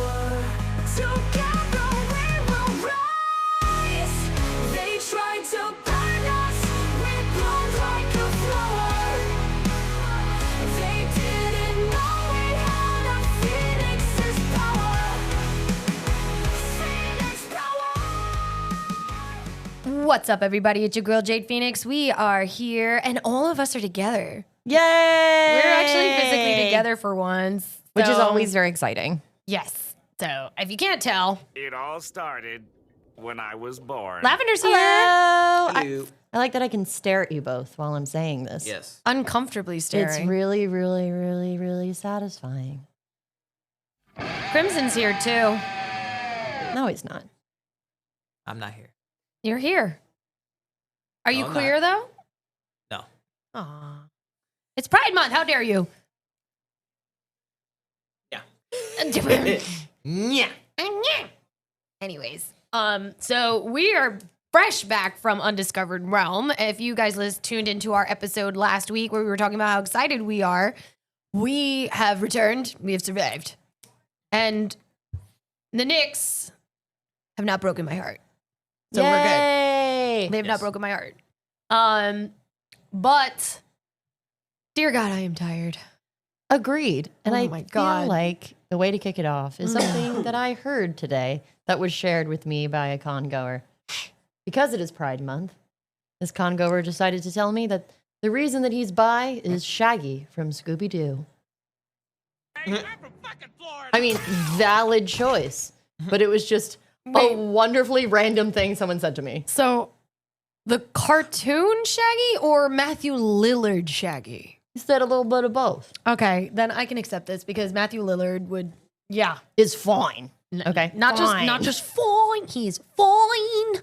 power. Together we will rise. They tried to burn us, we bloom like a flower. They didn't know we had a Phoenix's power. Phoenix power. What's up, everybody? It's your girl, Jade Feinics. We are here, and all of us are together. Yay! We're actually physically together for once. Which is So- always very exciting. Yes. So, if you can't tell, It all started when I was born. Lavender's here. Hello! I like that I can stare at you both while I'm saying this. Yes. Uncomfortably staring. It's really, really, really, really satisfying. Crimson's here, too. No, he's not. I'm not here. You're here. Are you No, I'm queer, though? No. Aw. It's Pride Month. How dare you? Yeah. Yeah. Anyways, so we are fresh back from Undiscovered Realm. If you guys tuned into our episode last week where we were talking about how excited we are, we have returned. We have survived. And the Knicks have not broken my heart. So we're good. Yay! They have not Yes. broken my heart. But dear God, I am tired. Agreed. And Oh I my God. feel like the way to kick it off is something that I heard today that was shared with me by a con goer. Because it is Pride Month, this con goer decided to tell me that the reason that he's bi is Shaggy from Scooby-Doo. I mean, valid choice, but it was just a wonderfully random thing someone said to me. So the cartoon Shaggy or Matthew Lillard Shaggy? He said a little bit of both. Okay, then I can accept this because Matthew Lillard would, yeah, Is fine. Okay. not Fine. just fine. He's fine.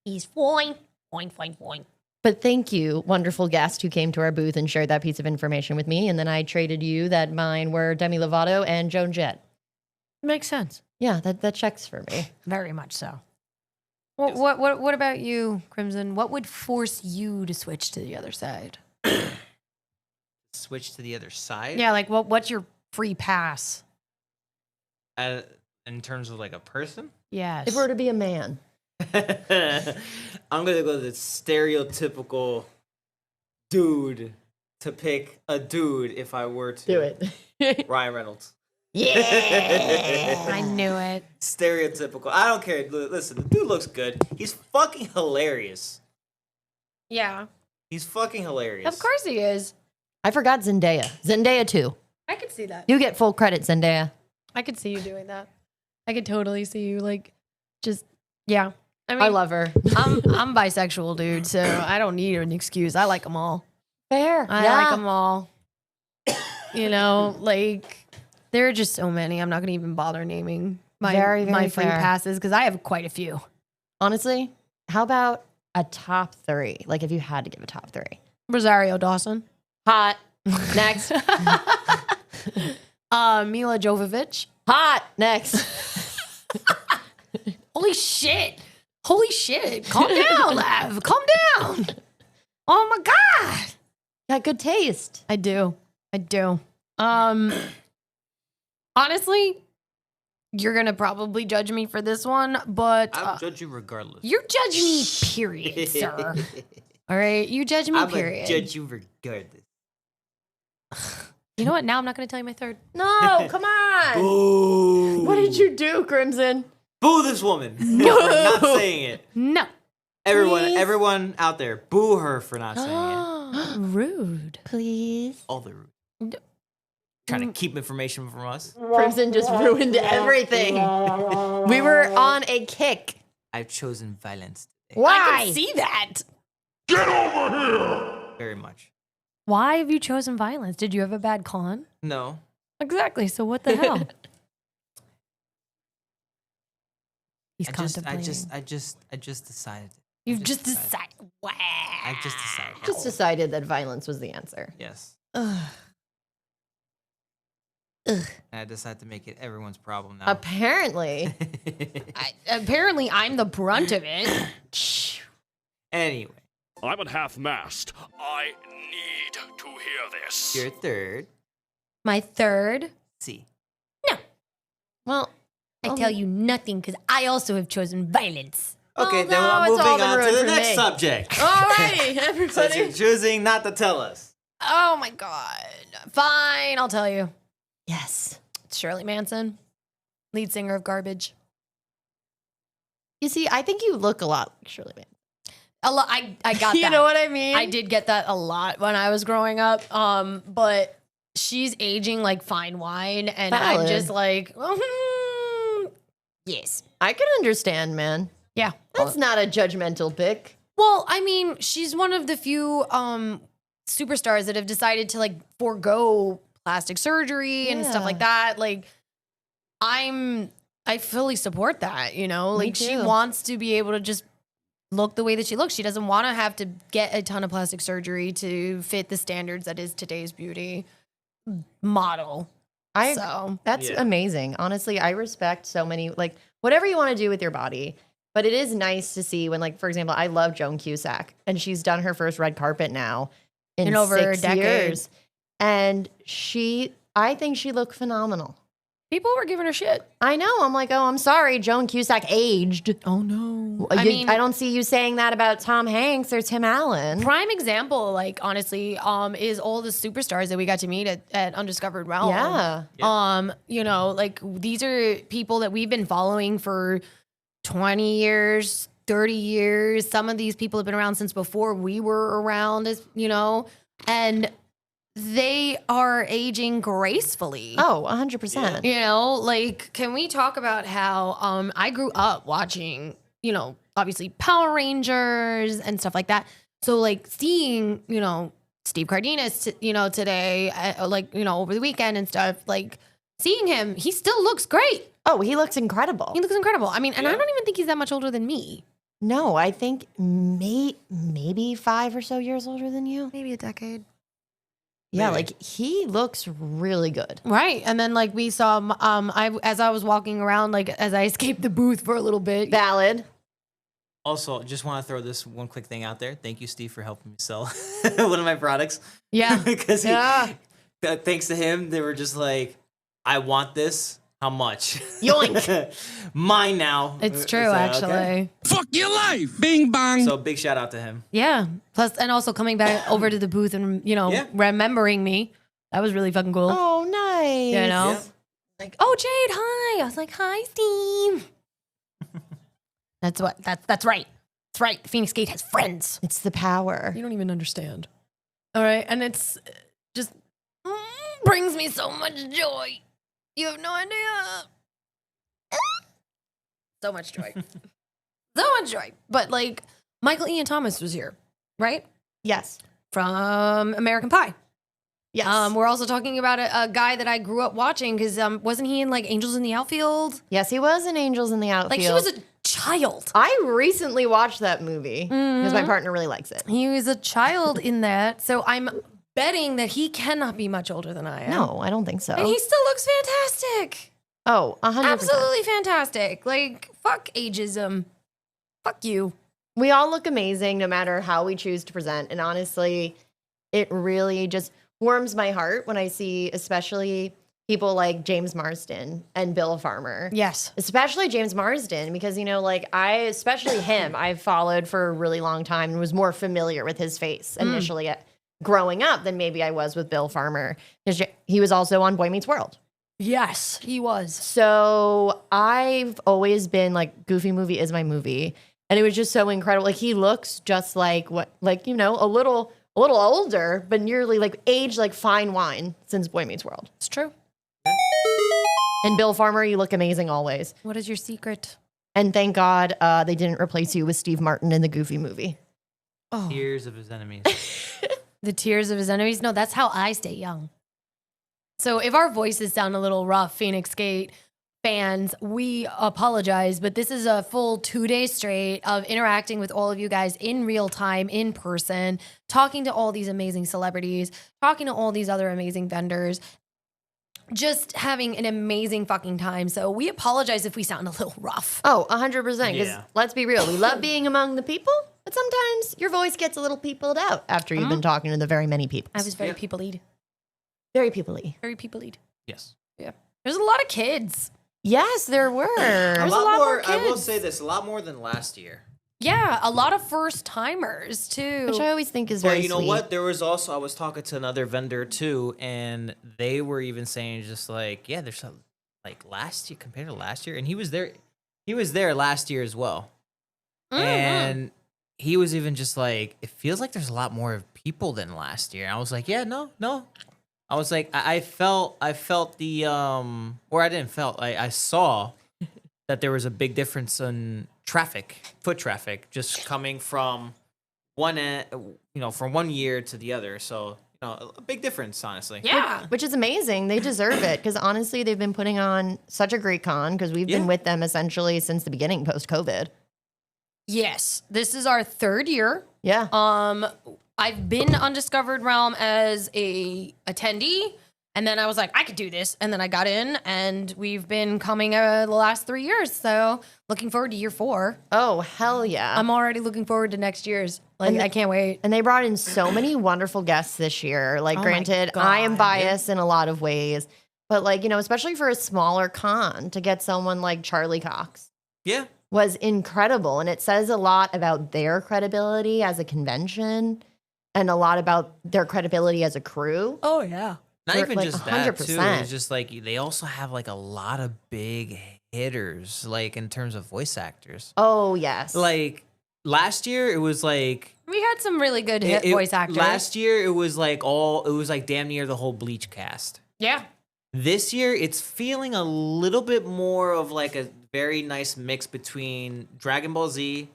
He's fine. Fine. But thank you, wonderful guest who came to our booth and shared that piece of information with me. And then I traded you that mine were Demi Lovato and Joan Jett. Makes sense. Yeah, that checks for me. Very much so. What about you, Crimson? What would force you to switch to the other side? Switch to the other side. Yeah, like what's your free pass? In terms of like a person, Yes. If we're to be a man, I'm gonna go the stereotypical dude to pick a dude if I were to do it. Ryan Reynolds. Yeah. I knew it. Stereotypical. I don't care. Listen, the dude looks good. He's fucking hilarious. Yeah. He's fucking hilarious. Of course he is. I forgot Zendaya. Zendaya too. I could see that. You get full credit, Zendaya. I could see you doing that. I could totally see you yeah. I mean, I love her. I'm bisexual, dude, so I don't need an excuse. I like them all. Fair. I like them all. You know, like there are just so many. I'm not going to even bother naming my Very, very free fair. passes because I have quite a few. Honestly, how about a top 3? Like if you had to give a top 3. Rosario Dawson. Hot. Next. Mila Jovovich. Hot. Next. Holy shit. Calm down, Lav. Calm down. Oh my God. Got good taste. I do. Honestly, you're going to probably judge me for this one, but I'll judge you regardless. you judge me, period, sir. All right? You judge me, I'm period. gonna judge you regardless. You know what? Now I'm not going to tell you my third. No, come on. Boo! What did you do, Crimson? Boo this woman! No, for not saying it. No. Please? Everyone out there, boo her for not saying it. Rude. Please. All the rude. Trying to keep information from us. Crimson just ruined everything. We were on a kick. I've chosen violence Why? I can see that. very much. Why have you chosen violence? Did you have a bad con? No. Exactly. So what the hell? He's I contemplating. just decided. You've just decided. Wow. I just decided. Just decided that violence was the answer. Yes. Ugh. And I decided to make it everyone's problem now. Apparently. Apparently, I'm the brunt of it. Anyway, I'm at half-mast. I need to hear this. your third. My third. C. Well, I tell you nothing because I also have chosen violence. Okay, Oh, then no, we're it's all moving been on to ruined the for next me. subject. Alrighty, Since you're everybody. choosing not to tell us. Oh my God. Fine, I'll tell you. Yes. It's Shirley Manson, lead singer of Garbage. You see, I think you look a lot like Shirley Manson. A lot. I got that. You know what I mean? I did get that a lot when I was growing up. But she's aging like fine wine, and I'm Valid. just like, yes, I can understand, man. yeah. That's not a judgmental pick. Well, I mean, she's one of the few superstars that have decided to like forego plastic surgery and stuff Yeah. like that. Like, I fully support that. You know, Me like she too. wants to be able to just look the way that she looks. She doesn't want to have to get a ton of plastic surgery to fit the standards that is today's beauty model. That's Yeah. amazing. Honestly, I respect so many, like, whatever you want to do with your body. But it is nice to see when, like, for example, I love Joan Cusack, and she's done her first red carpet now in over a 6 decade. years. And I think she looked phenomenal. People were giving her shit. I know. I'm like, oh, I'm sorry. Joan Cusack aged. Oh no. I don't see you saying that about Tom Hanks or Tim Allen. Prime example, like honestly, is all the superstars that we got to meet at Undiscovered Realm. Yeah. You know, like these are people that we've been following for 20 years, 30 years. Some of these people have been around since before we were around, as you know, and they are aging gracefully. Oh, 100%. You know, like, can we talk about how I grew up watching, you know, obviously Power Rangers and stuff like that. So, like, seeing, you know, Steve Cardenas, you know, today, like, you know, over the weekend and stuff, like, seeing him, he still looks great. Oh, he looks incredible. He looks incredible. I mean, and I Yeah. don't even think he's that much older than me. No, I think maybe 5 or so years older than you. Maybe a decade. Yeah, Maybe. like he looks really good. Right. And then, like, we saw, as I was walking around, like, as I escaped the booth for a little bit. Valid. Also, just want to throw this one quick thing out there. Thank you, Steve, for helping me sell one of my products. Yeah. Because Yeah. thanks to him, they were just like, I want this. How much? Yoink. Mine now. It's true, So, actually. okay. Fuck your life. Bing bong. So big shout out to him. Yeah. Plus, and also coming back over to the booth and, you know, Yeah. remembering me. That was really fucking cool. Oh, nice. You know? Yeah. Like, oh, Jade, hi. I was like, hi, Steve. That's right. That's right. Phoenix Gate has friends. It's the power. You don't even understand. All right. And it's just brings me so much joy. You have no idea. So much joy. So much joy. But like, Michael Ian Thomas was here, right? Yes. From American Pie. Yes. We're also talking about a guy that I grew up watching because wasn't he in like Angels in the Outfield? Yes, he was in Angels in the Outfield. Like he was a child. I recently watched that movie because my partner really likes it. He was a child in that. So I'm betting that he cannot be much older than I am. No, I don't think so. And he still looks fantastic. Oh, 100%. Absolutely fantastic. Like, fuck ageism. Fuck you. We all look amazing no matter how we choose to present. And honestly, it really just warms my heart when I see especially people like James Marsden and Bill Farmer. Yes. Especially James Marsden, because, you know, like especially him, I've followed for a really long time and was more familiar with his face initially growing up than maybe I was with Bill Farmer. Because he was also on Boy Meets World. Yes, he was. So I've always been like, Goofy movie is my movie. And it was just so incredible. Like he looks just like you know, a little older, but nearly like aged like fine wine since Boy Meets World. It's true. And Bill Farmer, you look amazing always. What is your secret? And thank God they didn't replace you with Steve Martin in the Goofy movie. Oh, Tears of his enemies. the tears of his enemies. No, that's how I stay young. So if our voices sound a little rough, Phoenix Gate fans, we apologize, but this is a full 2 days straight of interacting with all of you guys in real time, in person, talking to all these amazing celebrities, talking to all these other amazing vendors, just having an amazing fucking time. So we apologize if we sound a little rough. Oh, 100%. Because Yeah. let's be real, we love being among the people, but sometimes your voice gets a little peopled out after you've been talking to the very many people. I was very Yeah. people-lead. very people-y. Very people-lead. Yes. Yeah. There's a lot of kids. Yes, there were. A was lot a lot more. more I will kids. say this: a lot more than last year. Yeah, a lot of first timers too. Which I always think is very But you know sweet. what? There was also I was talking to another vendor too, and they were even saying just like, yeah, there's some like last year compared to last year, and he was there. He was there last year as well, and he was even just like, it feels like there's a lot more people than last year. I was like, yeah, no. I was like, I felt the or I didn't felt, I saw that there was a big difference in foot traffic, just coming from one end, from one year to the other. So, a big difference, honestly. Yeah. Which is amazing. They deserve it because honestly, they've been putting on such a great con because we've been Yeah. with them essentially since the beginning post COVID. Yes, this is our third year. Yeah. I've been Undiscovered Realm as a attendee, and then I was like, I could do this, and then I got in, and we've been coming the last 3 years. So looking forward to year 4. Oh, hell yeah. I'm already looking forward to next year's. Like, I can't wait. And they brought in so many wonderful guests this year. Like, Oh my granted, I am God. biased in a lot of ways, but like, especially for a smaller con to get someone like Charlie Cox Yeah. was incredible. And it says a lot about their credibility as a convention and a lot about their credibility as a crew. Oh yeah. Not For, even like, just that, too. 100%. It's just like they also have like a lot of big hitters, like in terms of voice actors. Oh, yes. Like last year, it was like We had some really good hit voice actors. Last year, it was like damn near the whole Bleach cast. Yeah. This year, it's feeling a little bit more of like a very nice mix between Dragon Ball Z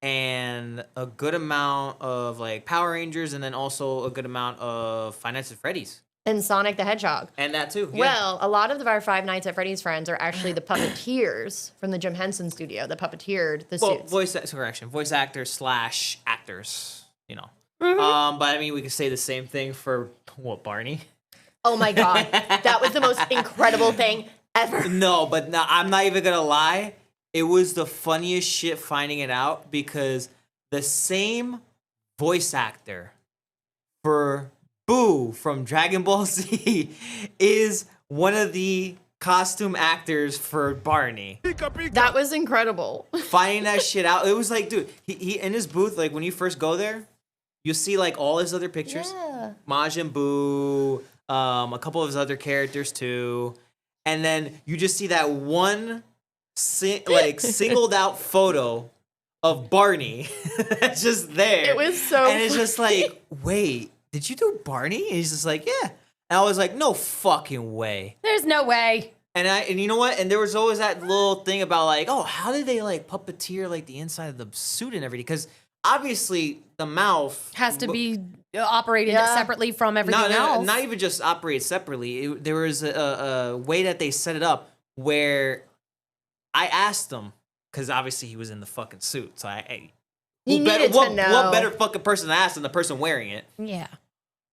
and a good amount of like Power Rangers, and then also a good amount of Five Nights at Freddy's. And Sonic the Hedgehog. And that too. Yeah. Well, a lot of our Five Nights at Freddy's friends are actually the puppeteers from the Jim Henson studio that puppeteered the suits. voice actors / actors, Mm-hmm. But I mean, we could say the same thing for Barney. Oh my God. That was the most incredible thing ever. No, but no, I'm not even gonna lie. It was the funniest shit finding it out because the same voice actor for Boo from Dragon Ball Z is one of the costume actors for Barney. That was incredible. Finding that shit out, it was like, dude, he in his booth, like when you first go there, you see like all his other pictures, Yeah. Majin Buu, a couple of his other characters too, and then you just see that one singled out photo of Barney that's just there. It was so and it's just like, wait, did you do Barney? And he's just like, yeah. And I was like, no fucking way. There's no way. And you know what? And there was always that little thing about like, oh, how did they like puppeteer like the inside of the suit and everything? Because obviously the mouth Has to be operated Yeah. separately from everything no, else. not even just operate separately. There was a way that they set it up where I asked him, because obviously he was in the fucking suit. So He needed to know. What better fucking person to ask than the person wearing it? Yeah.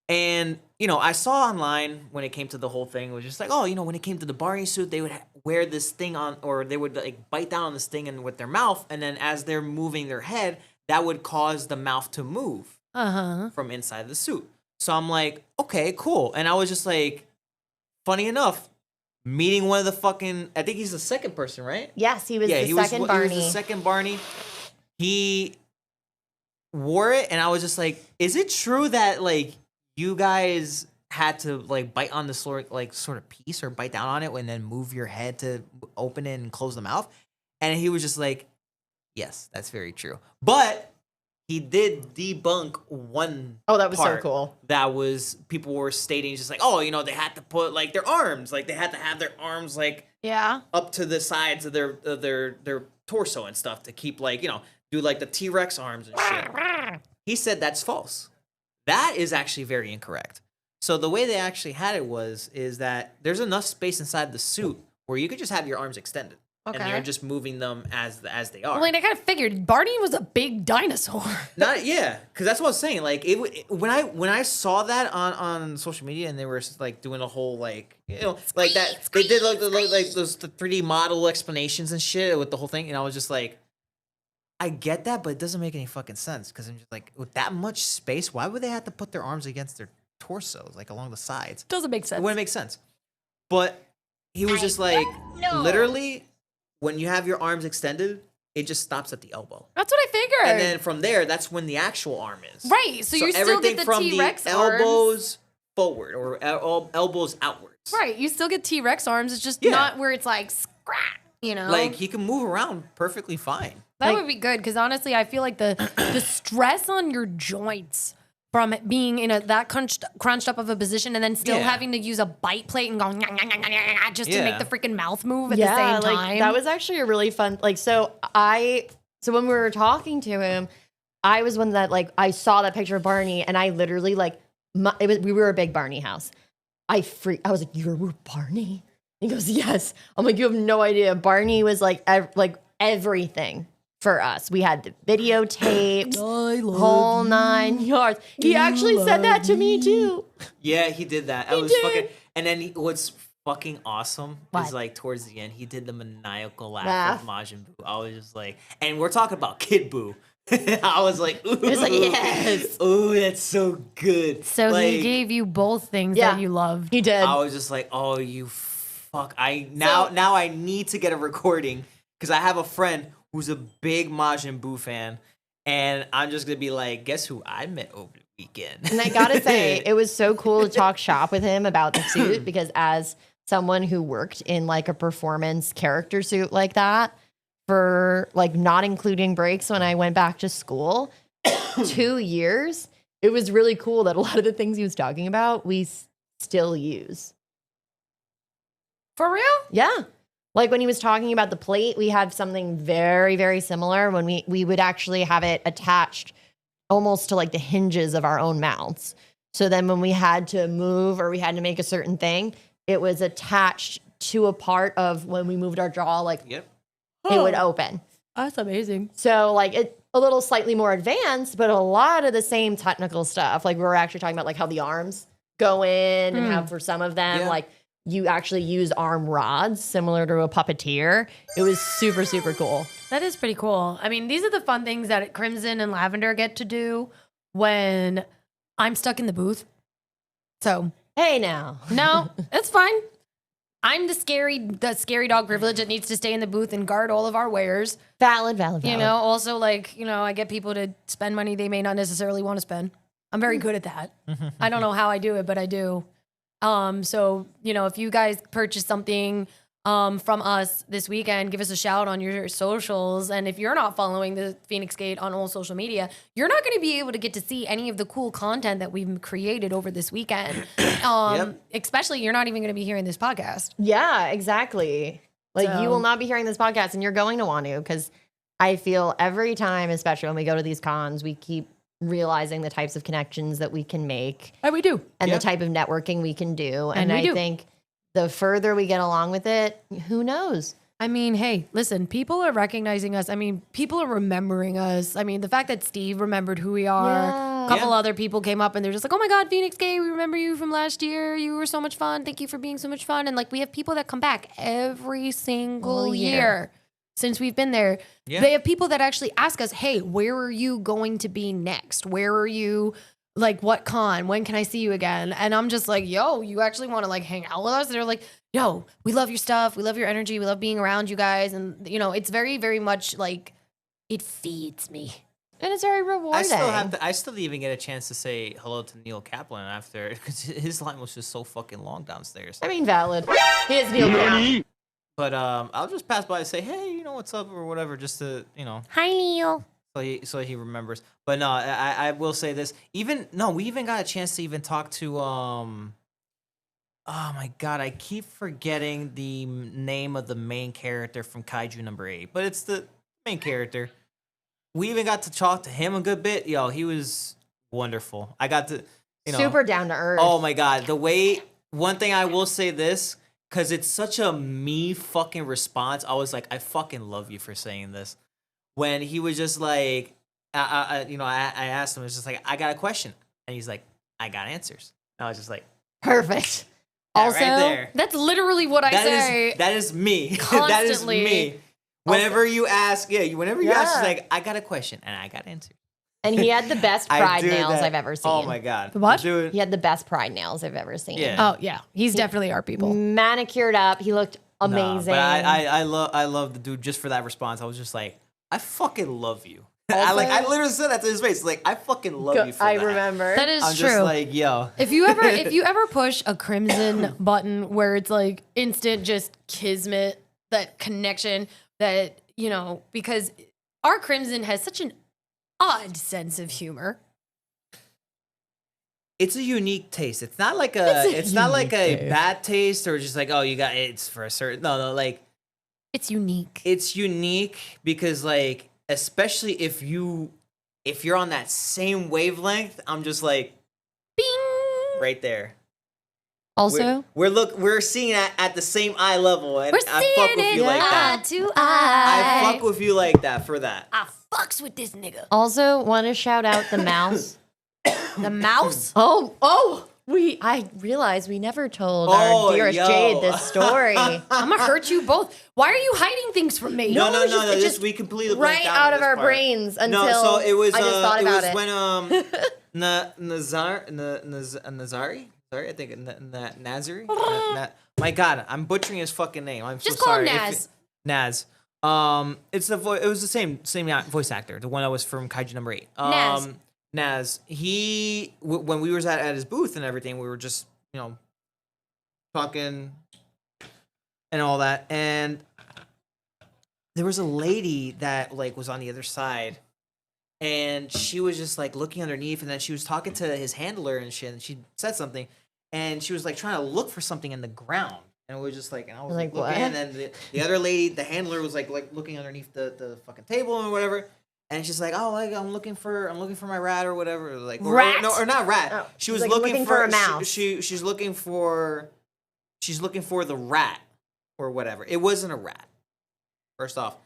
And, I saw online when it came to the whole thing, it was just like, oh, when it came to the Barney suit, they would wear this thing on, or they would like bite down on this thing and with their mouth. And then as they're moving their head, that would cause the mouth to move from inside the suit. So I'm like, okay, cool. And I was just like, funny enough, meeting one of the fucking, I think he's the second person, right? Yes, he was the second Barney. He was the second Barney. He wore it, and I was just like, is it true that like you guys had to like bite on the sort of piece or bite down on it and then move your head to open it and close the mouth? And he was just like, yes, that's very true. But he did debunk one. Oh, that was so part cool. That was, people were stating just like, oh, they had to put like their arms, like they had to have their arms like Yeah. up to the sides of their torso and stuff to keep like, do like the T-Rex arms and shit. He said that's false. That is actually very incorrect. So the way they actually had it is that there's enough space inside the suit where you could just have your arms extended. Okay. And you're just moving them as they are. Well, like, I kind of figured Barney was a big dinosaur. Yeah, because that's what I was saying. Like when I saw that on social media and they were like doing a whole like like that, they did like those the 3D model explanations and shit with the whole thing, and I was just like, I get that, but it doesn't make any fucking sense because I'm just like, with that much space, why would they have to put their arms against their torsos, like along the sides? Doesn't make It sense. wouldn't make sense. But he was just like, literally, when you have your arms extended, it just stops at the elbow. That's what I figured. And then from there, that's when the actual arm is. Right. So you still everything get the from T-Rex the arms. elbows forward or elbows outwards. Right. You still get T-Rex arms. It's just Yeah. not where it's like, scrap, you know? Like, he can move around perfectly fine. That Like- would be good because honestly, I feel like the stress on your joints from it being in that crunched up of a position and then still Yeah. having to use a bite plate and going just to make Yeah. the freaking mouth move at the same time. like that was actually a really fun. Like, so when we were talking to him, I was one that like I saw that picture of Barney and I literally like we were a big Barney house. I was like, "You're Barney?" He goes, "Yes." I'm like, "You have no idea." Barney was like everything for us. We had the videotapes, whole 9 yards. He actually said that to me too. Yeah, he did that. I was did. fucking. And then what's fucking awesome What? is like towards the end, he did the maniacal laugh Laugh. of Majin Buu. I was just like, and we're talking about Kid Buu. I was like, ooh, was like, yes. ooh, that's so good. so like, he gave you both things Yeah. that you loved. He did. I was just like, oh, you fuck. Now I need to get a recording because I have a friend who's a big Majin Buu fan, and I'm just gonna be like, guess who I met over the weekend? And I gotta say, it was so cool to talk shop with him about the suit because as someone who worked in like a performance character suit like that for like not including breaks when I went back to school, 2 years, it was really cool that a lot of the things he was talking about we still use. For real? Yeah. Like when he was talking about the plate, we had something very, very similar when we would actually have it attached almost to like the hinges of our own mouths. So then when we had to move or we had to make a certain thing, it was attached to a part of when we moved our jaw, like Yep. it would open. That's amazing. So like it a little slightly more advanced, but a lot of the same technical stuff. Like we were actually talking about like how the arms go in and how for some of them, Yeah. like you actually use arm rods similar to a puppeteer. It was super, super cool. That is pretty cool. I mean, these are the fun things that Crimson and Lavender get to do when I'm stuck in the booth. So, Hey now. no, it's fine. I'm the scary dog privilege that needs to stay in the booth and guard all of our wares. Valid. You know, also like, I get people to spend money they may not necessarily want to spend. I'm very good at that. I don't know how I do it, but I do. So, if you guys purchase something from us this weekend, give us a shout on your socials. And if you're not following the Phoenix Gate on all social media, you're not going to be able to get to see any of the cool content that we've created over this weekend. Especially, you're not even going to be hearing this podcast. Yeah, exactly. Like So- you will not be hearing this podcast and you're going to want to because I feel every time, especially when we go to these cons, we keep realizing the types of connections that we can make And we do. and Yeah. the type of networking we can do. And And we I do. think the further we get along with it, who knows? I mean, hey, listen, people are recognizing us. I mean, people are remembering us. I mean, the fact that Steve remembered who we are, Yeah. a couple Yeah. other people came up and they're just like, oh my God, Phoenix Gay, we remember you from last year. You were so much fun. Thank you for being so much fun. And like, we have people that come back every single All year. year since we've been there. Yeah. They have people that actually ask us, hey, where are you going to be next? Where are you? Like, what con? When can I see you again? And I'm just like, yo, you actually want to like hang out with us? They're like, yo, we love your stuff. We love your energy. We love being around you guys. And, it's very, very much like, it feeds me. And it's very rewarding. I still even get a chance to say hello to Neil Kaplan after because his line was just so fucking long downstairs. I mean, valid. He is Neil Brown. But I'll just pass by and say, hey, what's up or whatever, just to Hi, Neil. so he remembers. But no, I will say this. We even got a chance to even talk to oh my God, I keep forgetting the name of the main character from Kaiju number 8, but it's the main character. We even got to talk to him a good bit. Yo, he was wonderful. I got to, Super down to earth. oh my God, one thing I will say this, because it's such a me fucking response. I was like, I fucking love you for saying this. When he was just like, I asked him, it's just like, I got a question. And he's like, I got answers. And I was just like, Perfect. that Also, right there. That's literally what I say. That is me. That is Constantly. me. Whenever you ask, whenever you ask, Yeah. it's like, I got a question and I got answers. And he had the best I pride do nails that- I've ever seen. Oh my god. The what? Dude, He had the best pride nails I've ever seen. Yeah. Oh yeah, he's definitely our people. Manicured up. He looked amazing. But I love the dude just for that response. I was just like, I fucking love you. I Also- literally said that to his face. Like, I fucking love you for I that. remember. That is I'm true. just like, yo. If you ever push a crimson button where it's like instant just kismet, that connection that, you know, because our crimson has such an odd sense of humor. It's a unique taste. It's not like it's not like a bad taste or just like, oh, you got it's for a certain no, like It's unique. it's unique because like especially if you're on that same wavelength, I'm just like Bing. right there. Also, We're seeing it at the same eye level, and we're I fuck seeing with it you like eye that. to I eye. fuck with you like that for that. I fucks with this nigga. Also, want to shout out the mouse. The mouse? I realized we never told Oh, our dearest yo. Jade this story. I'm gonna hurt you both. Why are you hiding things from me? No, it's just- it This just we completely right blanked out on of this our part. brains until No, so it was. I just thought about it was it. when Nazari. Sorry, I think Nazari. My God, I'm butchering his fucking name. I'm Just so call him sorry. Naz. Naz. It's the it was the same voice actor, the one that was from Kaiju number 8. Naz. Naz. He when we was at his booth and everything, we were just talking and all that, and there was a lady that like was on the other side, and she was just like looking underneath, and then she was talking to his handler and shit, and she said something, and she was like trying to look for something in the ground, and it was just like, and I was Like, looking, what? and then the other lady, the handler, was like looking underneath the fucking table and whatever. And she's like, oh, like I'm looking for my rat or whatever, like Rat? or not rat. Oh, she she's, was like, looking for a she- mouse. she's looking for the rat or whatever. It wasn't a rat. First off,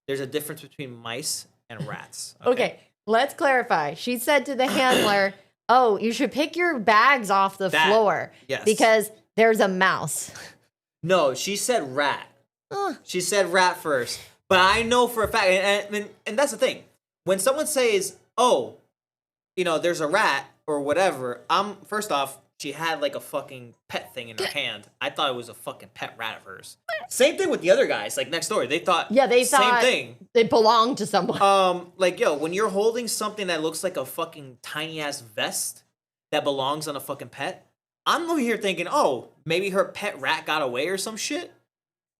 there's a difference between mice and rats. Okay, let's clarify. She said to the handler, "Oh, you should pick your bags off the That, floor yes. because there's a mouse." No, she said rat. She said rat first. But I know for a fact, and that's the thing. When someone says, oh, there's a rat or whatever, first off, she had like a fucking pet thing in her hand. I thought it was a fucking pet rat of hers. Same thing with the other guys, like next door. They thought They same thought thing. it belonged to someone. Like, yo, when you're holding something that looks like a fucking tiny ass vest that belongs on a fucking pet, I'm over here thinking, oh, maybe her pet rat got away or some shit.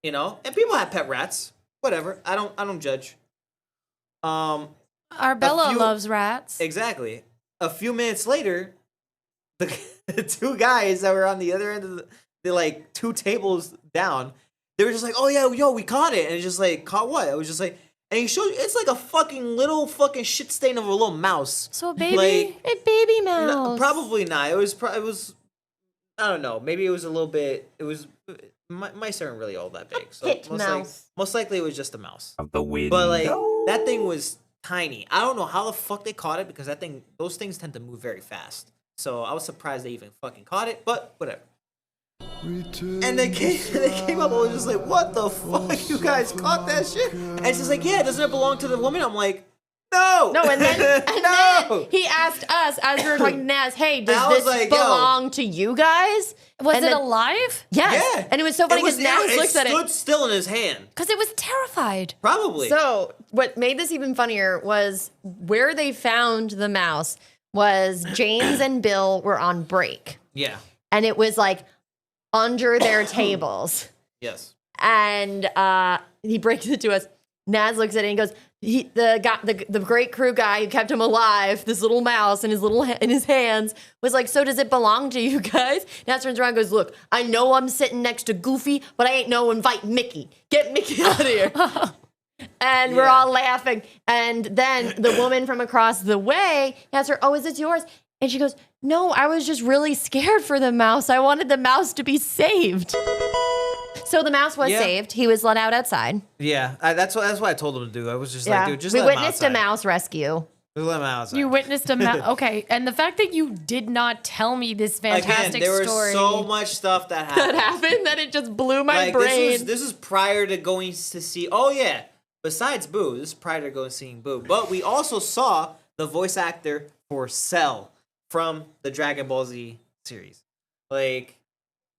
And people have pet rats. Whatever. I don't judge. Our Bella few- loves rats. Exactly. A few minutes later, the two guys that were on the other end of the like 2 tables down, they were just like, oh yeah, yo, we caught it. And it's just like, caught what? I was just like, and he showed you, it's like a fucking little fucking shit stain of a little mouse. So a baby. Like, A baby no, mouse. probably not. It was, I don't know. Maybe it was a little bit, mice aren't really all that big. So Pit mouse. most likely it was just a mouse. The wind. But like, that thing was tiny. I don't know how the fuck they caught it because those things tend to move very fast. So I was surprised they even fucking caught it, but whatever. And they came up and was just like, what the fuck? You guys caught that shit? And she's like, yeah, doesn't it belong to the woman? I'm like, no. No, and then no. he asked us as we were talking to Naz, "Hey, I does was this like, yo. belong to you guys?" Was And it then- alive? Yes. Yeah. And it was so funny because Naz it looks at stood it. still in his hand. Because it was terrified. Probably. So what made this even funnier was where they found the mouse was James and Bill were on break. Yeah. And it was like under their tables. Yes. And he breaks it to us. Naz looks at it and goes, the great crew guy who kept him alive, this little mouse in his hands, was like, so does it belong to you guys? Naz turns around and goes, look, I know I'm sitting next to Goofy, but I ain't no invite Mickey. Get Mickey out of here. And we're all laughing. And then the woman from across the way asks her, oh, is this yours? And she goes, no, I was just really scared for the mouse. I wanted the mouse to be saved. So the mouse was Yeah. saved. He was let out outside. Yeah. That's what I told him to do. I was just like, dude, just we let him witnessed a outside. mouse rescue. Just let him outside. You witnessed a mouse. Okay. And the fact that you did not tell me this fantastic Again, there was story. so much stuff that That happened. happened that it just blew my Like, brain. This is prior to going to see. Oh yeah. Besides Boo, this is prior to going seeing Boo. But we also saw the voice actor for Cell from the Dragon Ball Z series. Like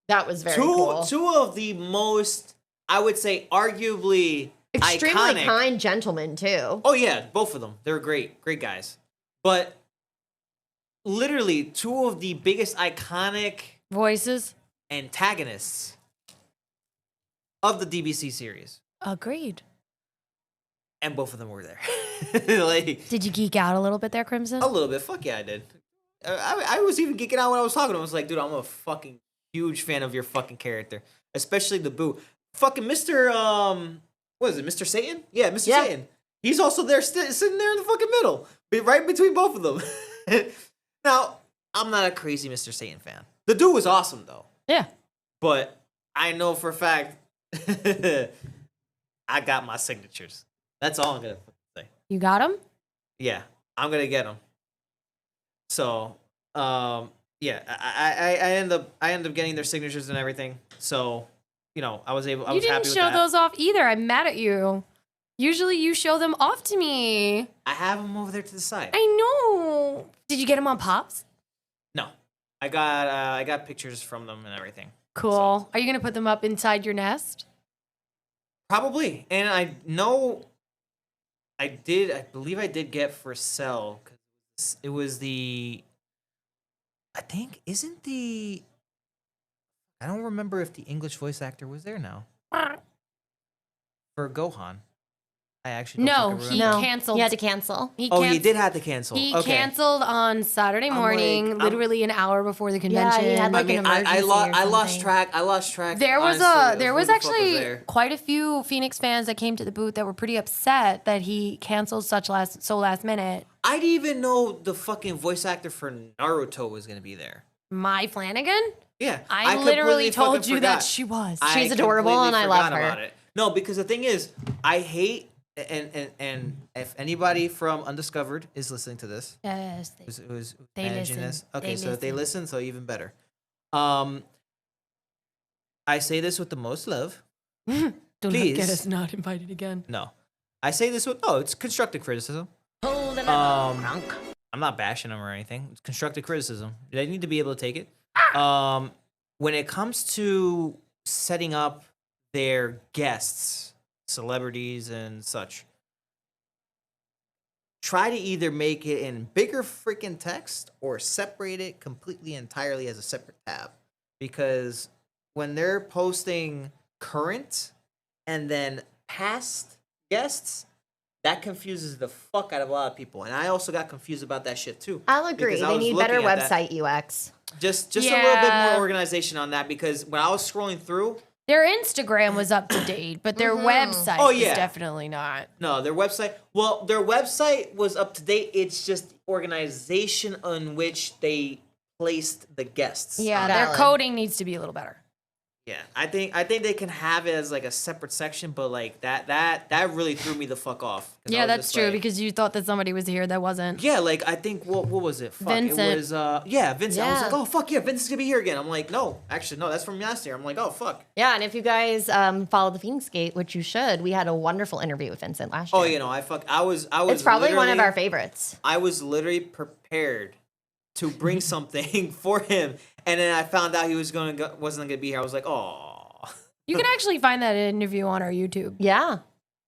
That was very cool. two of the most, I would say, arguably Extremely iconic. kind gentleman too. Oh yeah, both of them. They're great guys. But literally two of the biggest iconic Voices. antagonists of the DBC series, Agreed. and both of them were there. Like Did you geek out a little bit there, Crimson? a little bit. Fuck yeah, I did. I was even geeking out when I was talking to him. I was like, dude, I'm a fucking huge fan of your fucking character, especially the Boo. Fucking Mr. What is it, Mr. Satan? Yeah, Mr. Yeah. Satan. He's also there, sitting there in the fucking middle, right between both of them. Now, I'm not a crazy Mr. Satan fan. The dude was awesome though, Yeah. but I know for a fact I got my signatures. That's all I'm gonna say. You got him? Yeah, I'm gonna get them. So, yeah, I end up getting their signatures and everything. So, I was You happy didn't with show that. those off either. I'm mad at you. Usually you show them off to me. I have them over there to the side. I know. Did you get them on Pops? No, I got pictures from them and everything. Cool. Are you going to put them up inside your nest? Probably, and I know I believe I did get for sale. 'Cause it was I don't remember if the English voice actor was there now for Gohan. I actually don't No, think I he remember. canceled. He had to cancel. He Oh, he canc- did have to cancel. He Okay. canceled on Saturday I'm morning, like, literally an hour before the Yeah, convention. he had, like, an emergency I or lost something. track. I lost track. There was honestly, there of was who the fuck actually there. quite a few Phoenix fans that came to the booth that were pretty upset that he canceled so last minute. I didn't even know the fucking voice actor for Naruto was gonna be there. My Flanagan? Yeah, I completely literally told fucking you that forgot. she was. I She's adorable completely and I love forgot her. about it. No, because the thing is, I hate and if anybody from Undiscovered is listening to this, Yes. who's They managing listen. this, okay, They so if they listen. listen, so even better. I say this with the most love. Don't Please. get us not invited again. No, I say this with it's constructive criticism. I'm not bashing them or anything. It's constructive criticism. They need to be able to take it. When it comes to setting up their guests, celebrities and such, try to either make it in bigger freaking text or separate it completely entirely as a separate tab. Because when they're posting current and then past guests, that confuses the fuck out of a lot of people. And I also got confused about that shit too. I'll agree. because I They was need better looking at that. website UX. Just a little bit Yeah. more organization on that, because when I was scrolling through, Their Instagram was up to date, but their website Oh, is yeah. definitely not. no, their website was up to date. It's just organization on which they placed the guests. Yeah, on. their Valid. coding needs to be a little better. Yeah, I think they can have it as like a separate section, but like that really threw me the fuck off. 'Cause I Yeah, was that's just true like- because you thought that somebody was here that wasn't. Yeah, like I think what was it? Fuck, Vincent. It was Vincent. I was Yeah. like, oh fuck yeah, Vincent's gonna be here again. I'm like, no, actually no, that's from last year. I'm like, oh fuck. Yeah, and if you guys follow the Phoenix Gate, which you should, we had a wonderful interview with Vincent last year. Oh, I was. It's probably one of literally- our favorites. I was literally prepared to bring something for him, and then I found out he wasn't gonna be here. I was like, oh. You can actually find that interview on our YouTube. Yeah.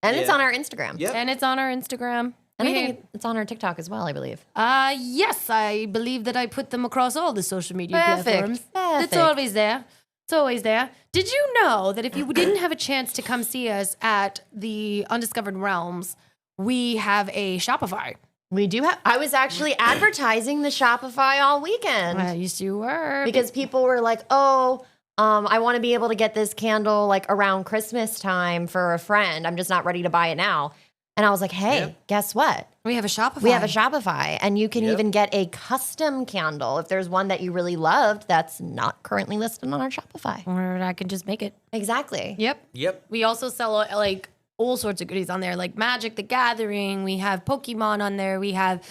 And it's Yeah. on our Instagram. Yep. And it's on our Instagram. And I We- think it's on our TikTok as well, I believe. Yes, I believe that I put them across all the social media Perfect. platforms. It's Perfect. always there. It's always there. Did you know that if you didn't have a chance to come see us at the Undiscovered Realms, we have a Shopify? We do have. I was actually advertising the Shopify all weekend Yes, you were. because people were like, "Oh, I want to be able to get this candle like around Christmas time for a friend. I'm just not ready to buy it now." And I was like, "Hey, Yep. guess what? we have a Shopify. We have a Shopify, and you can Yep. even get a custom candle if there's one that you really loved that's not currently listed on our Shopify." Or I can just make it. Exactly. Yep. Yep. We also sell like all sorts of goodies on there, like Magic the Gathering. We have Pokemon on there. We have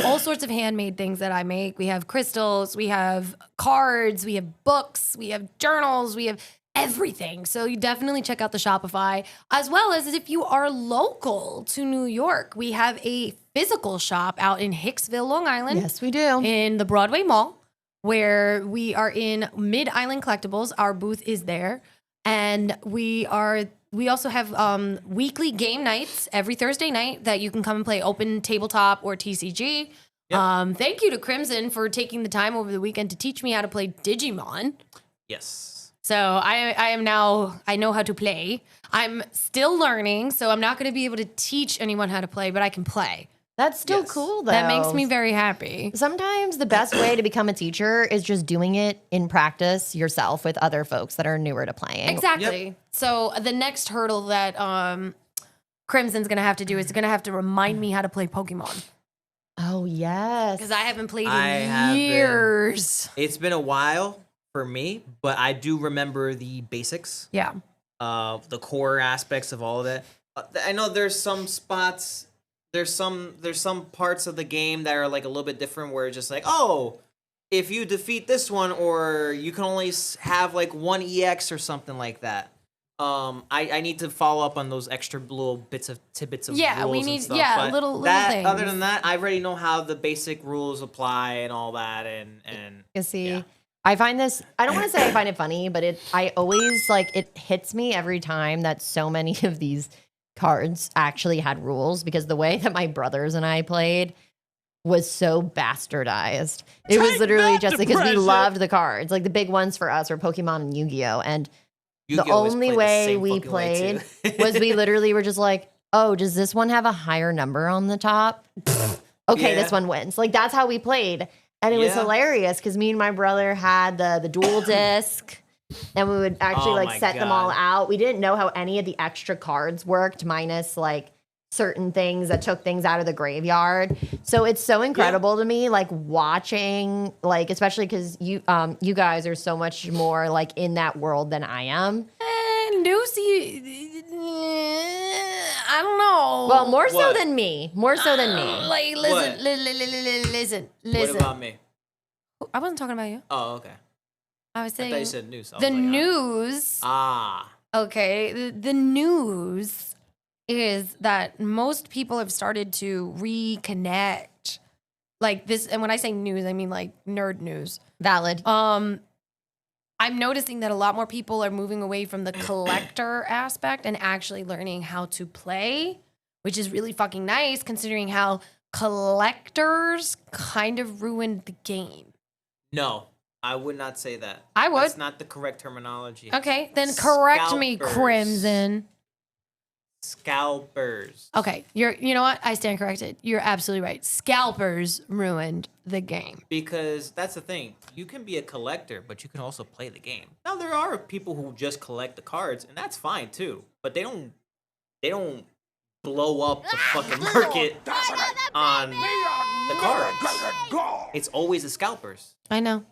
all sorts of handmade things that I make. We have crystals. We have cards. We have books. We have journals. We have everything. So you definitely check out the Shopify, as well as if you are local to New York, we have a physical shop out in Hicksville, Long Island. Yes, we do. In the Broadway Mall, where we are in Mid-Island Collectibles. Our booth is there. And we also have weekly game nights every Thursday night that you can come and play open tabletop or TCG. Yep. Thank you to Crimson for taking the time over the weekend to teach me how to play Digimon. Yes. So I know how to play. I'm still learning, so I'm not going to be able to teach anyone how to play, but I can play. That's still Yes. cool, though. That makes me very happy. Sometimes the best way to become a teacher is just doing it in practice yourself with other folks that are newer to playing. Exactly. So the next hurdle that Crimson's going to have to do is going to have to remind me how to play Pokemon. Oh, yes. Because I haven't played I in have been. years. It's been a while for me, but I do remember the basics, Yeah. the core aspects of all of that. I know there's some spots, there's some parts of the game that are like a little bit different, where it's just like, oh, if you defeat this one, or you can only have like one EX or something like that. I need to follow up on those extra little tidbits of Yeah, rules we and need- stuff, yeah, but little that, things. Other than that, I already know how the basic rules apply and all that, and You see, yeah. I find this, I don't want to say I find it funny, but I always like, it hits me every time that so many of these cards actually had rules, because the way that my brothers and I played was so bastardized. It was Take literally that, just because we depression. loved the cards. Like the big ones for us were Pokemon and Yu-Gi-Oh! And the Yu-Gi-Oh! was only played the way same we fucking way, played too. was we literally were just like, oh, does this one have a higher number on the top? Okay, Yeah. this one wins. Like that's how we played. And it was Yeah. hilarious because me and my brother had the dual disc, and we would actually Oh like my set them all God. out. We didn't know how any of the extra cards worked, minus like certain things that took things out of the graveyard. So it's so incredible to me, like watching, like especially because you guys are so much more like in that world than I am. And Lucy, I don't know. Well, more so What? than me. More so than me. Like, What? listen. What about me? I wasn't talking about you. Oh, okay. I was I saying thought you said news. I was the like, news. Ah. Okay, the news is that most people have started to reconnect. Like this, and when I say news, I mean like nerd news. Valid. I'm noticing that a lot more people are moving away from the collector aspect and actually learning how to play, which is really fucking nice considering how collectors kind of ruined the game. No, I would not say that. I would. That's not the correct terminology. Okay, then correct me, Scalpers. Crimson. Scalpers. Okay, you know what? I stand corrected. You're absolutely right. Scalpers ruined the game. Because that's the thing. You can be a collector, but you can also play the game. Now there are people who just collect the cards, and that's fine too. But they don't blow up the fucking market on the cards. It's always the scalpers. I know.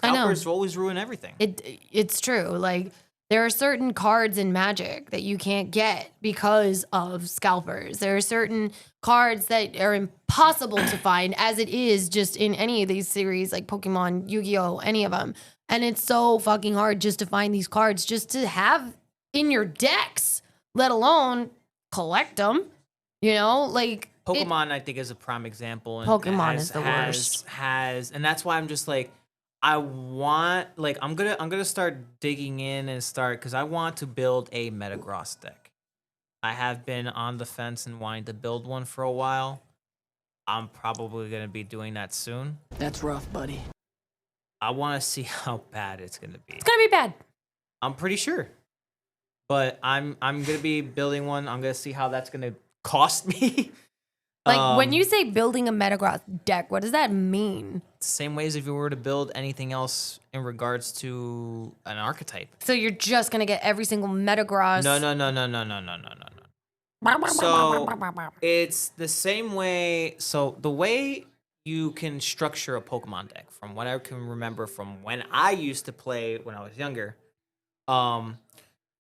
I know. Scalpers always ruin everything. It's true. Like there are certain cards in Magic that you can't get because of scalpers. There are certain cards that are impossible to find as it is just in any of these series like Pokemon, Yu-Gi-Oh, any of them. And it's so fucking hard just to find these cards just to have in your decks, let alone collect them. You know, like Pokemon, I think, is a prime example. And Pokemon is the worst. And that's why I'm just like, I'm gonna start digging in and because I want to build a Metagross deck. I have been on the fence and wanting to build one for a while. I'm probably gonna be doing that soon. That's rough, buddy. I want to see how bad it's gonna be. it's gonna be bad. I'm pretty sure, but I'm gonna be building one. I'm gonna see how that's gonna cost me. Like when you say building a Metagross deck, what does that mean? Same way as if you were to build anything else in regards to an archetype. So you're just gonna get every single Metagross. No. So it's the same way. So the way you can structure a Pokemon deck, from what I can remember from when I used to play when I was younger,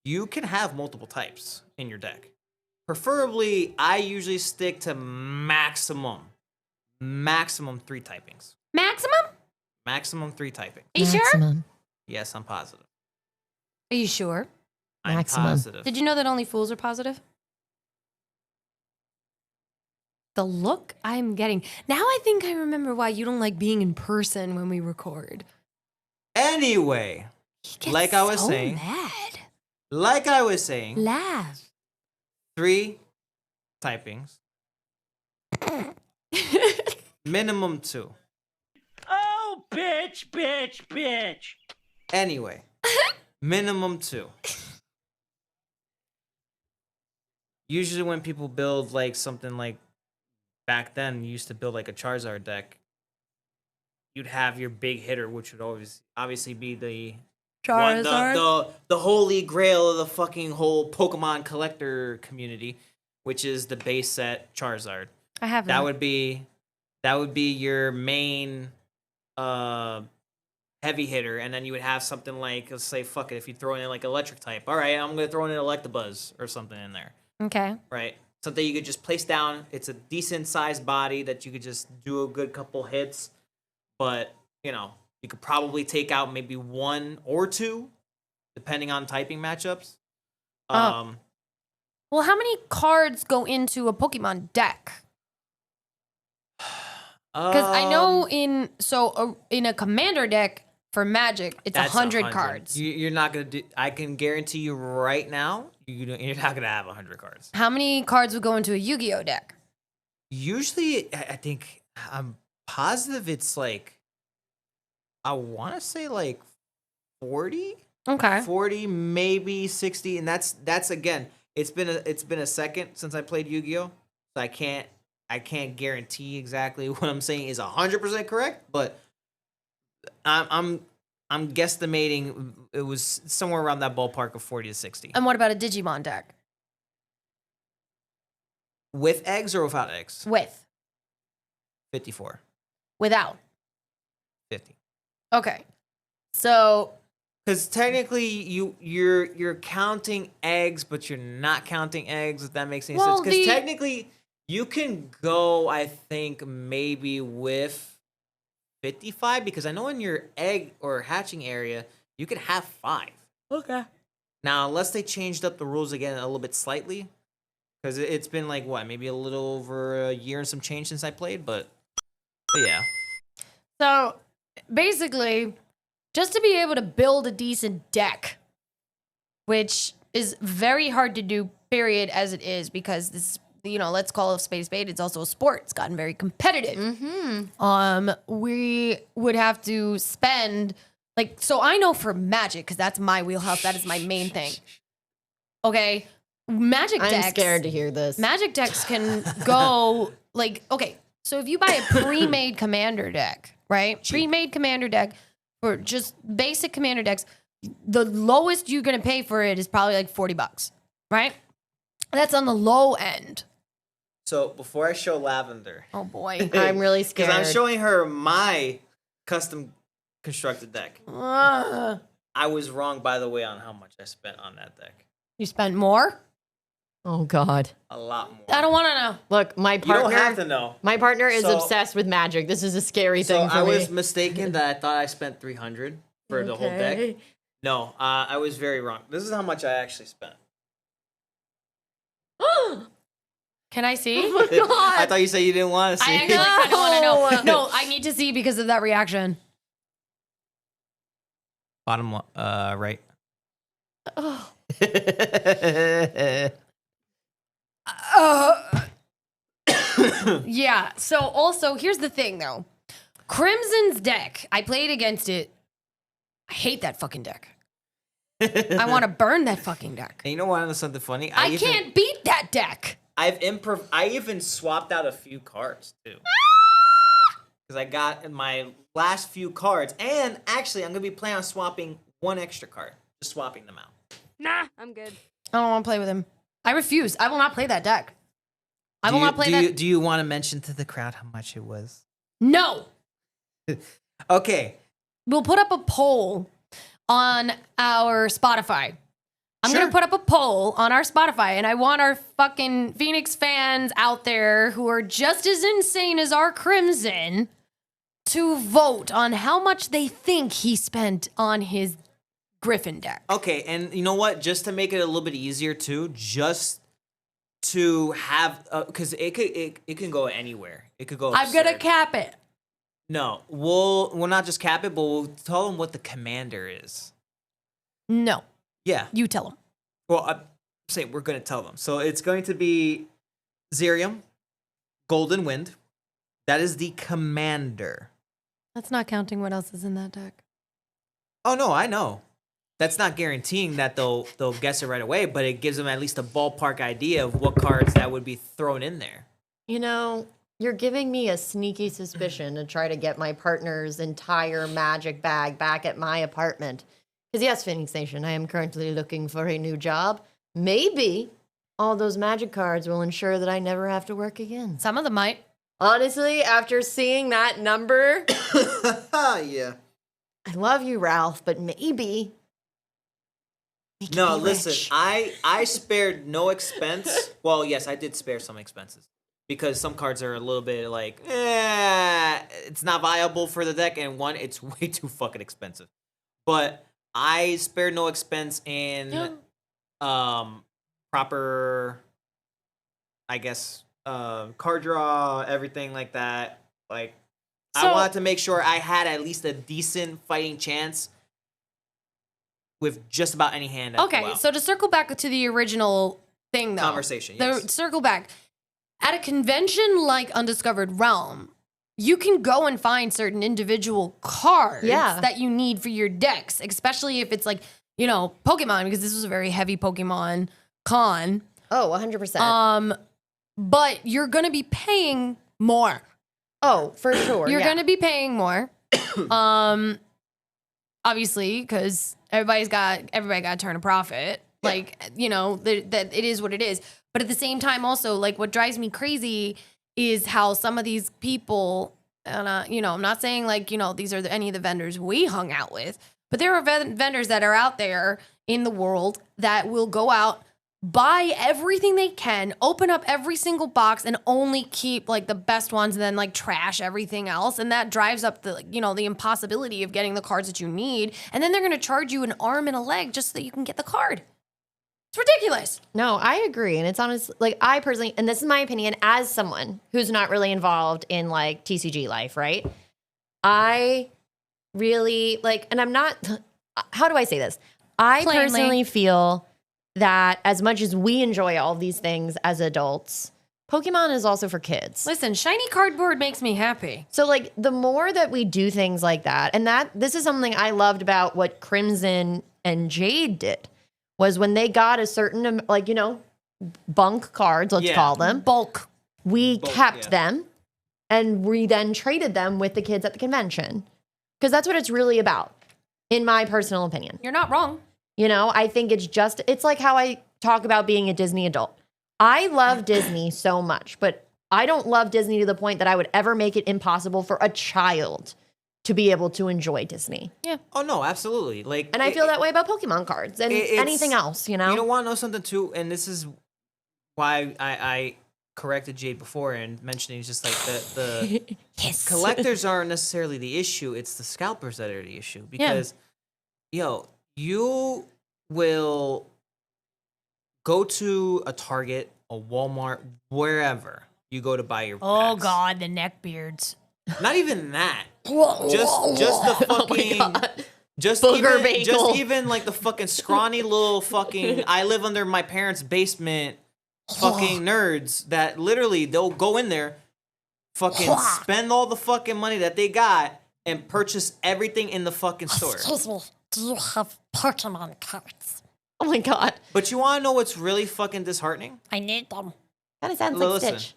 you can have multiple types in your deck. Preferably, I usually stick to maximum 3 typings. Maximum? Maximum 3 typing. Are you sure? Maximum. Yes, I'm positive. Are you sure? I'm Maximum. positive. Did you know that only fools are positive? The look I'm getting. Now I think I remember why you don't like being in person when we record. Anyway, He gets Like I was so saying. mad. like I was saying, Laugh. 3 typings, minimum 2. Oh, bitch. Anyway, minimum 2. Usually when people build like something like back then, you used to build like a Charizard deck. You'd have your big hitter, which would always obviously be the the holy grail of the fucking whole Pokemon collector community, which is the base set Charizard. I have That would be your main heavy hitter, and then you would have something like, let's say, fuck it, if you throw in like electric type, all right, I'm gonna throw in an Electabuzz or something in there, Okay. right? Something you could just place down. It's a decent sized body that you could just do a good couple hits, but you know you could probably take out maybe 1 or 2, depending on typing matchups. Well, how many cards go into a Pokemon deck? Because I know in a commander deck for Magic, it's that's 100 cards. You're not gonna do. I can guarantee you right now, you're not gonna have 100 cards. How many cards would go into a Yu-Gi-Oh deck? Usually, I think I'm positive it's like, I want to say like 40, Okay. 40, maybe 60, and that's again. It's been a second since I played Yu-Gi-Oh, so I can't guarantee exactly what I'm saying is 100% correct, but I'm guesstimating it was somewhere around that ballpark of 40 to 60. And what about a Digimon deck? With eggs or without eggs? With. 54, Without. 50. Okay. So, Because technically you're counting eggs, but you're not counting eggs, if that makes any sense. Because technically you can go, I think, maybe with 55, because I know in your egg or hatching area, you can have 5. okay. Now, unless they changed up the rules again a little bit slightly, because it's been like, what, maybe a little over a year and some change since I played, but yeah. So, basically, just to be able to build a decent deck, which is very hard to do, period, as it is, because this, let's call it a spade. It's also a sport. It's gotten very competitive. Mm-hmm. We would have to spend, so I know for Magic, because that's my wheelhouse. That is my main thing. Okay. Magic decks. I'm scared to hear this. Magic decks can go, okay. So if you buy a pre-made commander deck, right? Pre-made commander deck for just basic commander decks, the lowest you're going to pay for it is probably like $40, right? That's on the low end. So before I show Lavender, Oh boy. I'm really scared. because I'm showing her my custom constructed deck. Ugh. I was wrong, by the way, on how much I spent on that deck. You spent more? Oh God. A lot more. I don't want to know. Look, my You partner. don't have to know. My partner is So- obsessed with Magic. This is a scary So thing for I me. was mistaken that I thought I spent 300 for the whole deck. Okay. No, I was very wrong. This is how much I actually spent. Can I see? I thought you said you didn't want to see. I actually kind of want to know. No, I need to see because of that reaction. Bottom right. Oh. Yeah. So also, here's the thing, though. Crimson's deck. I played against it. I hate that fucking deck. I want to burn that fucking deck. And you know what? There's something funny. I can't beat that deck. I even swapped out a few cards too. Because I got in my last few cards, and actually, I'm gonna be planning on swapping 1 extra card, just swapping them out. Nah, I'm good. I don't want to play with him. I refuse. I will not play that deck. I will not play that. Do you want to mention to the crowd how much it was? No. Okay. We'll put up a poll on our Spotify. I'm Sure. going to put up a poll on our Spotify, and I want our fucking Phoenix fans out there who are just as insane as our Crimson to vote on how much they think he spent on his Griffin deck. Okay, and you know what? Just to make it a little bit easier too, just to have because it can go anywhere. It could go. I'm gonna absurd. cap it. No, we'll not just cap it, but we'll tell them what the commander is. No, Yeah. you tell them. Well, I say we're going to tell them. So it's going to be Zerium, Golden Wind. That is the commander. That's not counting what else is in that deck. Oh no, I know. That's not guaranteeing that they'll guess it right away, but it gives them at least a ballpark idea of what cards that would be thrown in there. You know, you're giving me a sneaky suspicion to try to get my partner's entire magic bag back at my apartment. Because yes, Phoenix Nation, I am currently looking for a new job. Maybe all those magic cards will ensure that I never have to work again. Some of them might. Honestly, after seeing that number, Yeah. I love you, Ralph, but maybe. Make No, me listen, rich. I spared no expense. Well, yes, I did spare some expenses. Because some cards are a little bit like, it's not viable for the deck, and one, it's way too fucking expensive. But I spared no expense in proper, I guess, card draw, everything like that. Like, I So- wanted to make sure I had at least a decent fighting chance with just about any hand. I Okay, pull out. so to circle back to the original thing, though. Conversation, yes. Circle back. At a convention like Undiscovered Realm, you can go and find certain individual cards Yeah. that you need for your decks, especially if it's like, Pokemon, because this was a very heavy Pokemon con. Oh, 100%. But you're going to be paying more. Oh, for sure. You're yeah. going to be paying more. Obviously, because everybody got to turn a profit. Like, that it is what it is. But at the same time, also, like, what drives me crazy is how some of these people, and I'm not saying like, these are any of the vendors we hung out with, but there are vendors that are out there in the world that will go out, buy everything they can, open up every single box, and only keep like the best ones, and then like trash everything else. And that drives up the, the impossibility of getting the cards that you need. And then they're going to charge you an arm and a leg just so that you can get the card. It's ridiculous. No, I agree. And it's honest, like, I personally, and this is my opinion as someone who's not really involved in like TCG life, right? I really like, and I'm not, how do I say this? I Plainly. personally feel that as much as we enjoy all these things as adults, Pokemon is also for kids. Listen, shiny cardboard makes me happy. So like the more that we do things like that, and this is something I loved about what Crimson and Jade did, was when they got a certain, bunk cards, let's Yeah. call them, Bulk. we Bulk, kept yeah. them and we then traded them with the kids at the convention. Because that's what it's really about, in my personal opinion. You're not wrong. I think it's like how I talk about being a Disney adult. I love Disney so much, but I don't love Disney to the point that I would ever make it impossible for a child to be able to enjoy Disney. Oh no, absolutely. Like, And I feel that way about Pokemon cards and it's- anything else, You don't want to know something too, and this is why I corrected Jade before and mentioning just like the Yes. collectors aren't necessarily the issue; it's the scalpers that are the issue. Because, you will go to a Target, a Walmart, wherever you go to buy your Oh packs. God, the neckbeards. Not even that. Just the fucking just Booger even, bagel. like the fucking scrawny little fucking I live under my parents' basement fucking nerds that literally they'll go in there, fucking spend all the fucking money that they got and purchase everything in the fucking store. me. Do you have Pokemon cards? Oh my God. But you want to know what's really fucking disheartening? I need them. Kind of sounds Well, like listen. Stitch.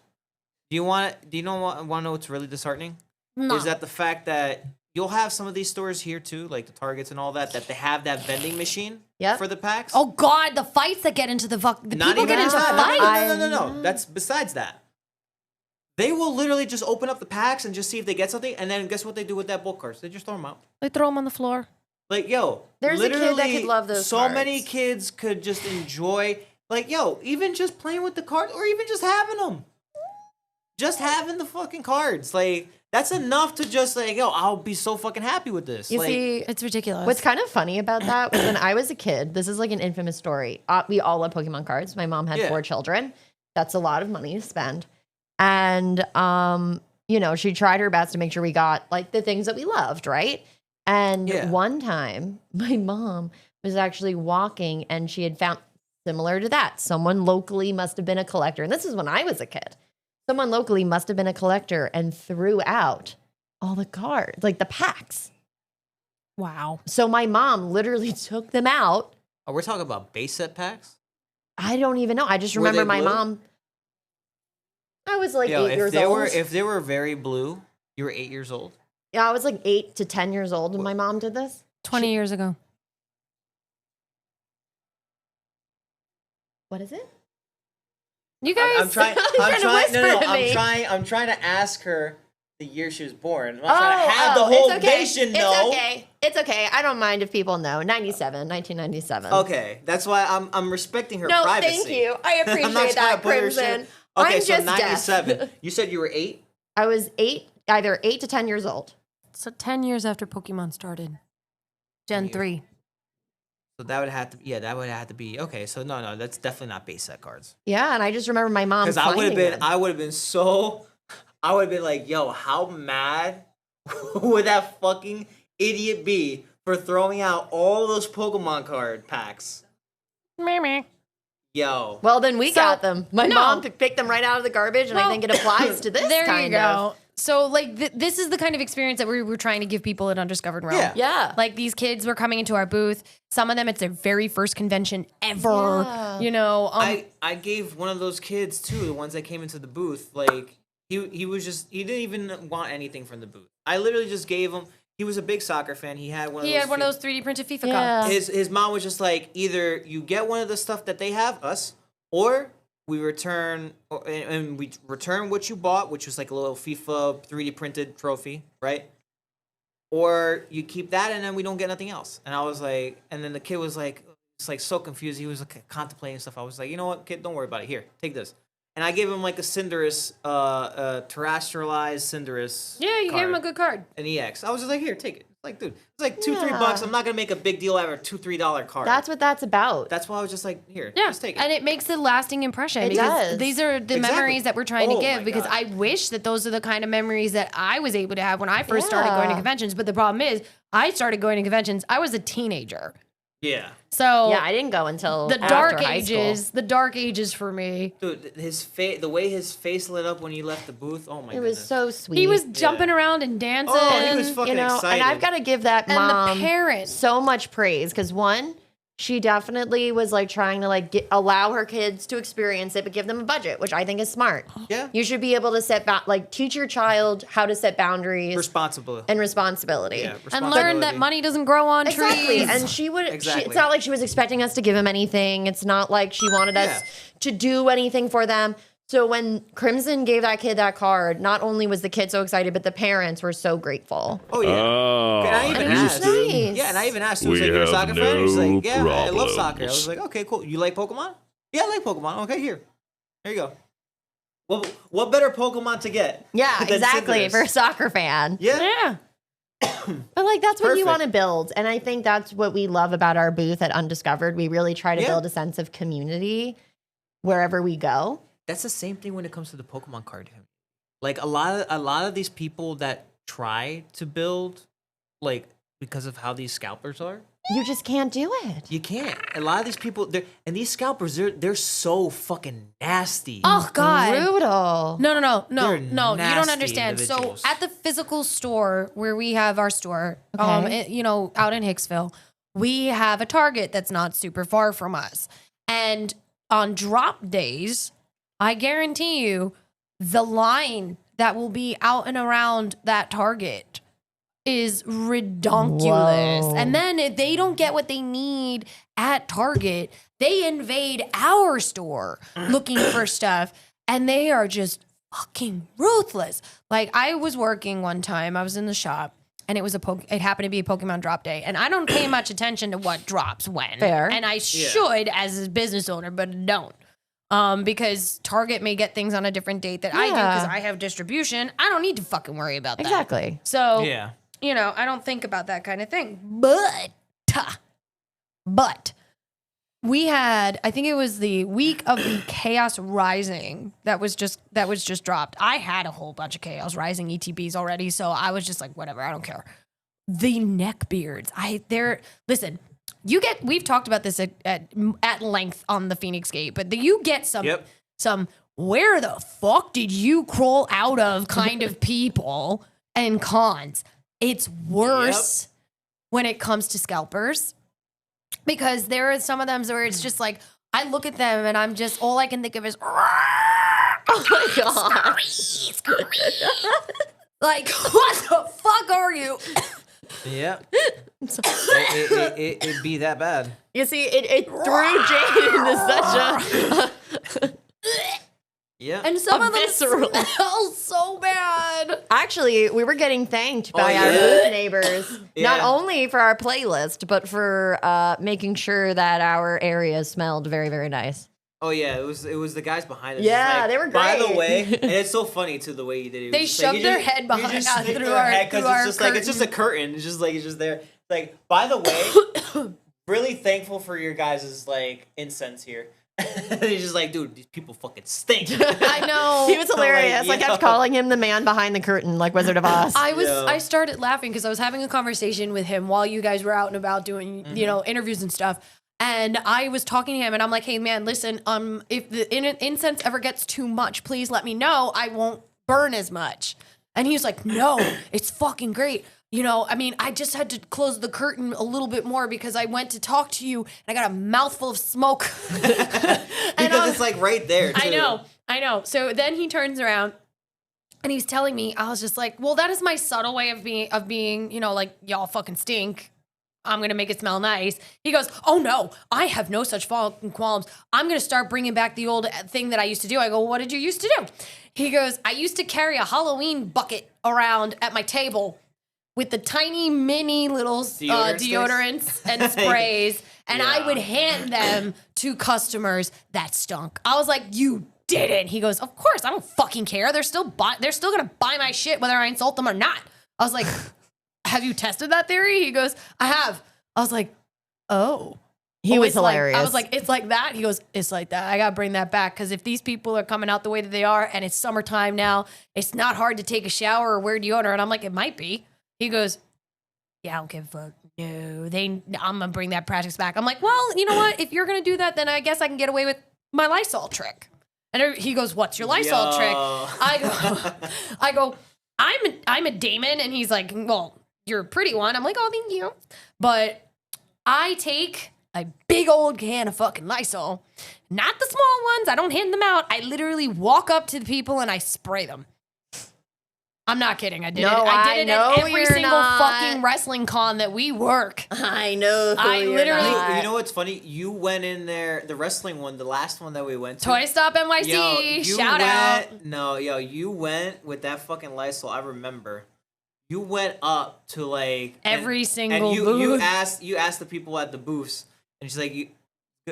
Do you want to know what's really disheartening? No. Is that the fact that you'll have some of these stores here too, like the Targets and all that they have that vending machine Yep. for the packs. Oh God, the fights that get into the Not people even get into that. fights. No. That's besides that. They will literally just open up the packs and just see if they get something, and then guess what they do with that bulk cards? They just throw them out. They throw them on the floor. Like, yo, There's a kid that literally, could love those so cards. many kids could just enjoy, like, yo, even just playing with the cards or even just having them. just having the fucking cards, like that's enough to just like, yo, I'll be so fucking happy with this. You like, see, It's ridiculous. what's kind of funny about that was when I was a kid, this is like an infamous story. We all love Pokemon cards. My mom had Yeah. 4 children. That's a lot of money to spend. And, you know, she tried her best to make sure we got like the things that we loved, right? And Yeah. one time, my mom was actually walking and she had found similar to that. Someone locally must have been a collector. And this is when I was a kid. Someone locally must have been a collector and threw out all the cards, like the packs. wow. So my mom literally took them out. oh, we're talking about base set packs. I don't even know. I just Were remember they my blue? mom. I was like Yo, 8 if years they old. were if they were very blue, you were 8 years old. Yeah, I was like 8 to 10 years old when my mom did this. 20 years ago. What is it? You guys. I'm trying. You're trying to whisper to me. I'm trying to ask her the year she was born. I'm Oh, not trying to have the whole it's okay. nation know. It's okay. It's okay. I don't mind if people know. 1997. Okay, that's why I'm respecting her No, privacy. thank you. I I'm not appreciate trying to that, put her Crimson. shit- Okay, I'm so just 97. deaf. You said you were 8. I was 8, either 8 to 10 years old. So 10 years after Pokemon started. Gen 3. So that would have to, yeah, that would have to be okay. So no, that's definitely not base set cards. Yeah, and I just remember my mom Because I would have finding been, them. I would have been so, I would have been like, yo, how mad would that fucking idiot be for throwing out all those Pokemon card packs? Meh. Yo, Well, then we So- got them. My no. mom picked them right out of the garbage, and I Well, think it applies to this There kind you go. of. So, like, this is the kind of experience that we're trying to give people at Undiscovered Realm. Yeah. Yeah. Like, these kids were coming into our booth. Some of them, it's their very first convention ever. Yeah. You know, I gave one of those kids too, the ones that came into the booth, like he was just, he didn't even want anything from the booth. I literally just gave him, he was a big soccer fan. He had one of he those had one of those 3D printed FIFA Yeah. cards. his mom was just like, either you get one of the stuff that they have, us, or we return and we return what you bought, which was like a little FIFA 3D printed trophy, right? Or you keep that and then we don't get nothing else. And I was like, and then the kid was like, it's like so confused. He was like contemplating stuff. I was like, you know what, kid, don't worry about it. Here, take this. And I gave him like a Cinderace, terrestrialized Cinderace. Yeah, you gave him a card, good card. an EX. I was just like, here, take it. Like, dude, it's like $2-3 Yeah. bucks. I'm not gonna make a big deal out of a $2-3 card. That's what that's about. That's why I was just like, here, Yeah, just take it. and it makes a lasting impression It because does. these are the Exactly. memories that we're trying to Oh give. my Because God. I wish that those are the kind of memories that I was able to have when I first started going to Yeah. conventions. But the problem is, I started going to conventions. I was a teenager, Yeah, so Yeah, I didn't go until the after dark high school. ages for me. dude, his face, the way his face lit up when he left the booth. Oh my It goodness. was so sweet. He was jumping around and dancing. Oh, he was fucking you know, excited. and I've got to give that and mom the parents. so much praise because one, she definitely was like trying to like allow her kids to experience it, but give them a budget, which I think is smart. Yeah, You should be able to set like teach your child how to set boundaries responsible. and responsibility. Yeah, and learn that responsibility. money doesn't grow on Exactly. trees. And she would, Exactly. it's not like she was expecting us to give him anything. It's not like she wanted us Yeah. to do anything for them. So when Crimson gave that kid that card, not only was the kid so excited, but the parents were so grateful. Oh yeah. And I even And it was asked. nice. Yeah, and I even asked. He was We like, "You're a have soccer fan?" He's no like, "Yeah, I love soccer." I problems. was like, "Okay, cool. You like Pokemon?" Yeah, I like Pokemon. Okay, here. There you go. Well, what better Pokemon to get? Yeah, than exactly. Cinderace? For a soccer fan. Yeah. yeah. But like that's what you Perfect. want to build. And I think that's what we love about our booth at Undiscovered. We really try to Yeah. build a sense of community wherever we go. That's the same thing when it comes to the Pokemon card. Like a lot of these people that try to build, like because of how these scalpers are, You just can't do it. you can't. A lot of these people, and these scalpers, they're so fucking nasty. Oh God. Brutal. No. They're You don't nasty understand. So individuals. at the physical store where we have our store, Okay. out in Hicksville, we have a Target that's not super far from us. And on drop days, I guarantee you the line that will be out and around that Target is redonkulous. Whoa. And then if they don't get what they need at Target, they invade our store looking for stuff, and they are just fucking ruthless. Like I was working one time, I was in the shop, and it happened to be a Pokemon drop day, and I don't pay much attention to what drops when. Fair. And I should as a business owner, but I don't. because Target may get things on a different date that I do because Yeah. I have distribution. I don't need to fucking worry about that. Exactly. So, Yeah. you know, I don't think about that kind of thing. But we had, I think it was the week of the Chaos Rising that was just dropped. I had a whole bunch of Chaos Rising ETBs already, so I was just like, whatever, I don't care. The neck beards, listen. We've talked about this at length on the Phoenix Gate, but you get some where the fuck did you crawl out of kind of people and cons. It's worse when it comes to scalpers because there are some of them where it's just like, I look at them and I'm just, all I can think of is, Oh my god. like, what the fuck are you? Yeah. It'd be that bad. You see, it threw Jade into such a. Yeah. And some of them visceral. smell so bad. Actually, we were getting thanked by our yeah. booth neighbors, not Yeah. only for our playlist, but for making sure that our area smelled very, very nice. Oh yeah, it was the guys behind us. Yeah, It's like, they were By the great. way, and it's so funny too the way you did it. It was They just like, shoved you their just- head you behind just us stick through their our- head 'cause through our it's just like it's just a curtain. It's just there. Like, by the way, really thankful for your guys' like incense here. He's just like, dude, these people fucking stink. I know. He was hilarious. I yo. kept calling him the man behind the curtain, like Wizard of Oz. Yeah. I started laughing because I was having a conversation with him while you guys were out and about doing, you know, interviews and stuff. And I was talking to him and I'm like, hey man, listen, if the incense ever gets too much, please let me know. I won't burn as much. And he was like, no, it's fucking great. You know, I mean, I just had to close the curtain a little bit more because I went to talk to you and I got a mouthful of smoke. Because it's like right there. Too. I know. So then he turns around and he's telling me, I was just like, well, that is my subtle way of being, you know, like, y'all fucking stink. I'm going to make it smell nice. He goes, oh no, I have no such fucking qualms. I'm going to start bringing back the old thing that I used to do. I go, what did you used to do? He goes, I used to carry a Halloween bucket around at my table with the tiny mini little deodorants and sprays. And I would hand them to customers that stunk. I was like, you didn't. He goes, of course, I don't fucking care. They're still gonna buy my shit whether I insult them or not. I was like, have you tested that theory? He goes, I have. I was like, oh. He was it's like- hilarious. I was like, it's like that? He goes, it's like that. I gotta bring that back because if these people are coming out the way that they are and it's summertime now, it's not hard to take a shower or wear deodorant. And I'm like, it might be. He goes, yeah, I don't give a fuck. No, I'm gonna bring that practice back. I'm like, well, you know what? If you're gonna do that, then I guess I can get away with my Lysol trick. And he goes, what's your Lysol trick? I go, I'm a Damon. And he's like, well, you're a pretty one. I'm like, oh, thank you. But I take a big old can of fucking Lysol, not the small ones. I don't hand them out. I literally walk up to the people and I spray them. I'm not kidding. I did it. I did it at every single fucking wrestling con that we work. I know. I literally- You know what's funny? You went in there, the wrestling one, the last one that we went to. Toy Stop NYC. Yo, you Shout went, out. No, you went with that fucking Lysol. I remember. You went up to like Every single and you booth. you asked the people at the booths, and she's like,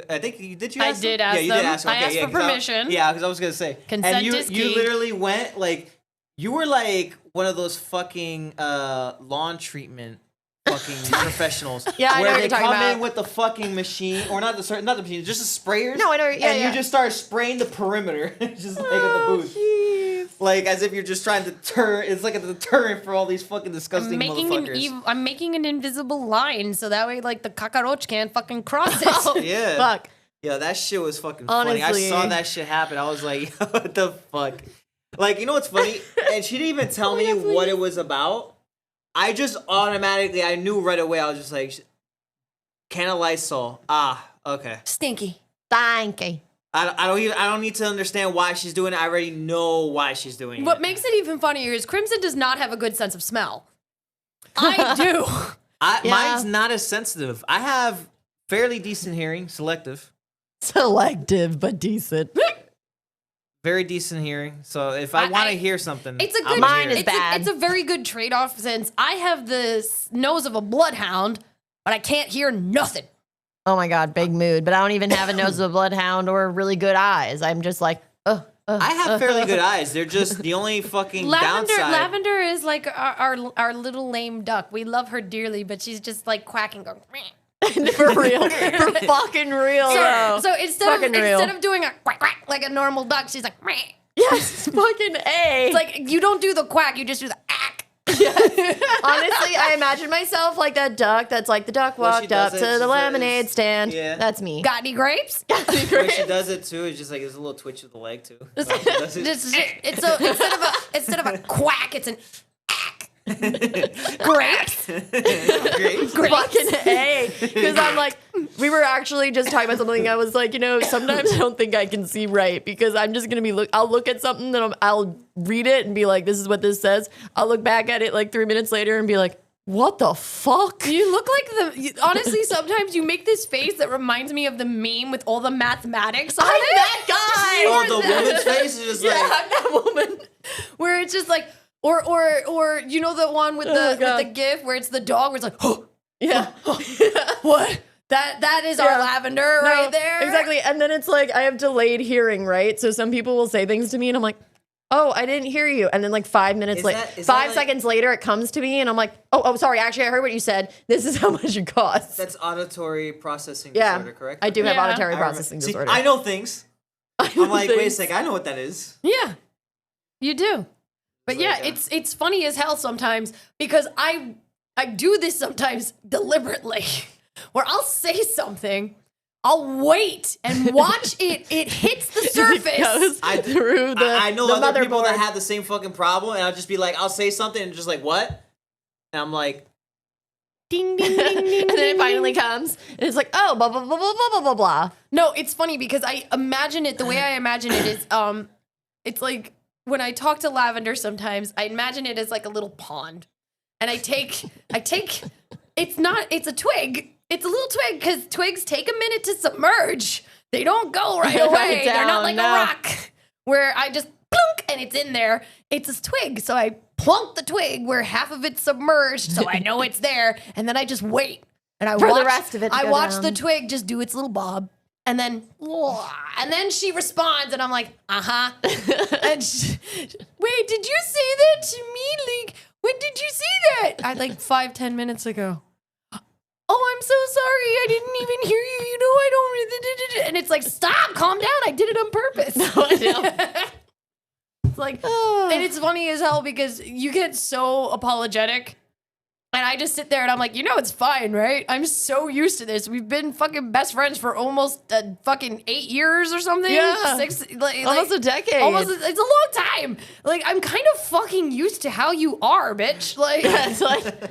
I think you did. You I ask did them? ask Yeah, you them. did ask them. I Okay, asked yeah, for 'cause permission. Yeah, because I was gonna say. Consent and is you key. literally went like you were like one of those fucking lawn treatment fucking professionals. Yeah, I know where what they you're talking come about. in with the fucking machine, or not the machine, just the sprayers. No, I know. Yeah, and yeah. you just start spraying the perimeter, just like at the booth. Like as if you're just trying to turn. It's like a deterrent for all these fucking disgusting motherfuckers. I'm making an invisible line so that way, like, the cockroach can't fucking cross it. Yeah. Fuck. Yeah, that shit was fucking funny. I Honestly. saw that shit happen. I was like, what the fuck? Like, you know what's funny? And she didn't even tell me what it was about. I just automatically, I knew right away. I was just like, can of Lysol. Ah, okay. Stinky. Thank you. I don't need to understand why she's doing it. I already know why she's doing it. What makes it even funnier is Crimson does not have a good sense of smell. I do. Yeah. Mine's not as sensitive. I have fairly decent hearing, selective. Selective, but decent. Very decent hearing. So if I want to hear something, It's a I'm good. gonna Mine hear is it. bad. It's a very good trade-off since I have the nose of a bloodhound, but I can't hear nothing. oh my God, big mood. But I don't even have a nose of a bloodhound or really good eyes. I'm just like, I have fairly good eyes. They're just the only fucking downside. Lavender is like our little lame duck. We love her dearly, but she's just like quacking, going. Meh. for real. For fucking real. though. So instead Fucking of doing a quack quack like a normal duck, she's like. Meh. Yes, fucking A. It's like you don't do the quack, you just do the ack. Honestly, I imagine myself like that duck that's like the duck When she walked up does to it, the she's lemonade stand. Yeah. That's me. Got any grapes? When she does it too, it's just like there's a little twitch of the leg too. When she does it. Instead of a quack, it's an ack. Grapes. Grapes. Fucking A. Because I'm like, we were actually just talking about something. I was like, sometimes I don't think I can see right because I'm just going to be, I'll look at something and I'll read it and be like, this is what this says. I'll look back at it like 3 minutes later and be like, what the fuck? You look like honestly, sometimes you make this face that reminds me of the meme with all the mathematics on I'm it. that guy. Oh, the woman's face is just Yeah, like. I'm that woman. Where it's just like, or you know the one with Oh, with God. the GIF where it's the dog where it's like, oh, Yeah. what? That is our Yeah. Lavender No, right there. Exactly. And then it's like I have delayed hearing, right? So some people will say things to me and I'm like, oh, I didn't hear you. And then like 5 minutes Is later, that- is 5 that like- seconds later, it comes to me and I'm like, oh, sorry. Actually, I heard what you said. This is how much it costs. That's auditory processing yeah. disorder, correct? I do have Yeah. auditory I remember- processing See, disorder. I know things. I I'm like, wait a things. sec, I know what that is. Yeah, you do. But It's yeah, like, it's funny as hell sometimes because I do this sometimes deliberately, where I'll say something, I'll wait and watch it hits the surface. It goes through the I know the other people that motherboard. have the same fucking problem, and I'll just be like, I'll say something and just like, what? And I'm like, Ding ding ding ding. and then ding, it finally ding. comes and it's like, oh, blah, blah, blah, blah, blah, blah, blah, blah. No, it's funny because I imagine it the way I imagine it is it's like when I talk to Lavender sometimes, I imagine it as like a little pond. And I take it's a twig. It's a little twig because twigs take a minute to submerge. They don't go right away. They're not down, like no. a rock where I just plunk and it's in there. It's a twig. So I plunk the twig where half of it's submerged so I know it's there. And then I just wait. And I For the watch rest of it to I go watch down. the twig just do its little bob. And then she responds, and I'm like, uh-huh. And wait, did you say that to me? Like, when did you say that? I like 5-10 minutes ago. Oh, I'm so sorry. I didn't even hear you. You know, I don't really. And it's like, stop, calm down. I did it on purpose. I know. It's like, and it's funny as hell because you get so apologetic. And I just sit there and I'm like, it's fine, right? I'm so used to this. We've been fucking best friends for almost fucking 8 years or something. Yeah. 6, Almost a decade. It's a long time. Like, I'm kind of fucking used to how you are, bitch. Like, It's like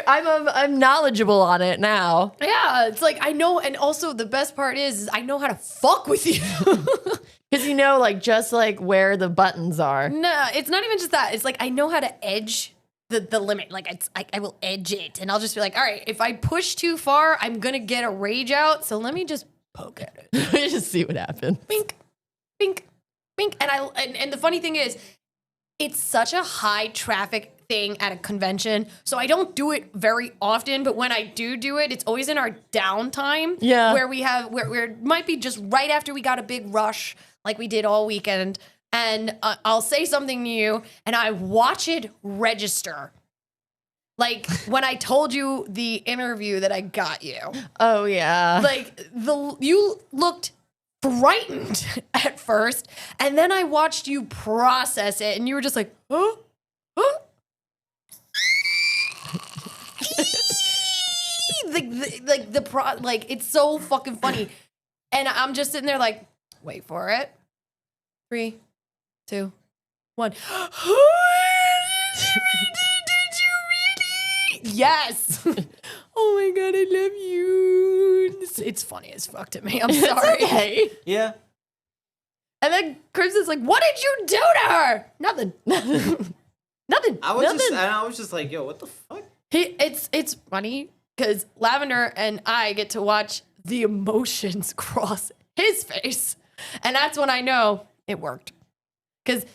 I'm knowledgeable on it now. yeah, it's like I know. And also the best part is I know how to fuck with you. Because just like where the buttons are. No, it's not even just that. It's like I know how to edge the limit. Like I will edge it, and I'll just be like, all right, if I push too far, I'm gonna get a rage out. So let me just poke at it. Just see what happens. Bink, bink, bink. And the funny thing is, it's such a high traffic thing at a convention, so I don't do it very often. But when I do it, it's always in our downtime. Yeah. where it might be just right after we got a big rush, like we did all weekend. And I'll say something to you, and I watch it register. Like when I told you the interview that I got you, Oh yeah. like you looked frightened at first, and then I watched you process it, and you were just like, huh? Huh? Like it's so fucking funny, and I'm just sitting there like, wait for it. 3, 2, 1. Did you really? Yes. Oh my god, I love you. It's funny as fuck to me. I'm sorry. Okay. yeah. And then Crimson's like, what did you do to her? Nothing. Nothing. I was Nothing. just like, yo, what the fuck? It's funny because Lavender and I get to watch the emotions cross his face. And that's when I know it worked. Because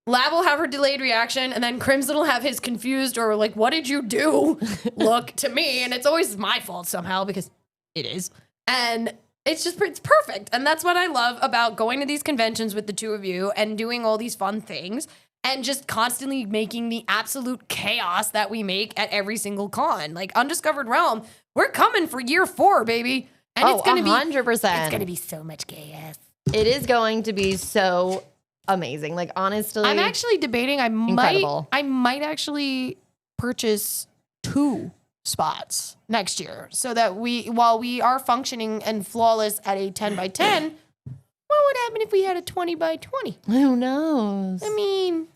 Lav will have her delayed reaction, and then Crimson will have his confused or like, what did you do? Look to me. And it's always my fault somehow because It is. And it's perfect. And that's what I love about going to these conventions with the two of you and doing all these fun things and just constantly making the absolute chaos that we make at every single con. Like Undiscovered Realm, we're coming for year 4, baby. And it's going to be 100%. It's going to be so much chaos. It is going to be so amazing. Like, honestly, I'm actually debating Incredible. I might actually purchase 2 spots next year so that while we are functioning and flawless at a 10 by 10, what would happen if we had a 20 by 20? who knows? I mean,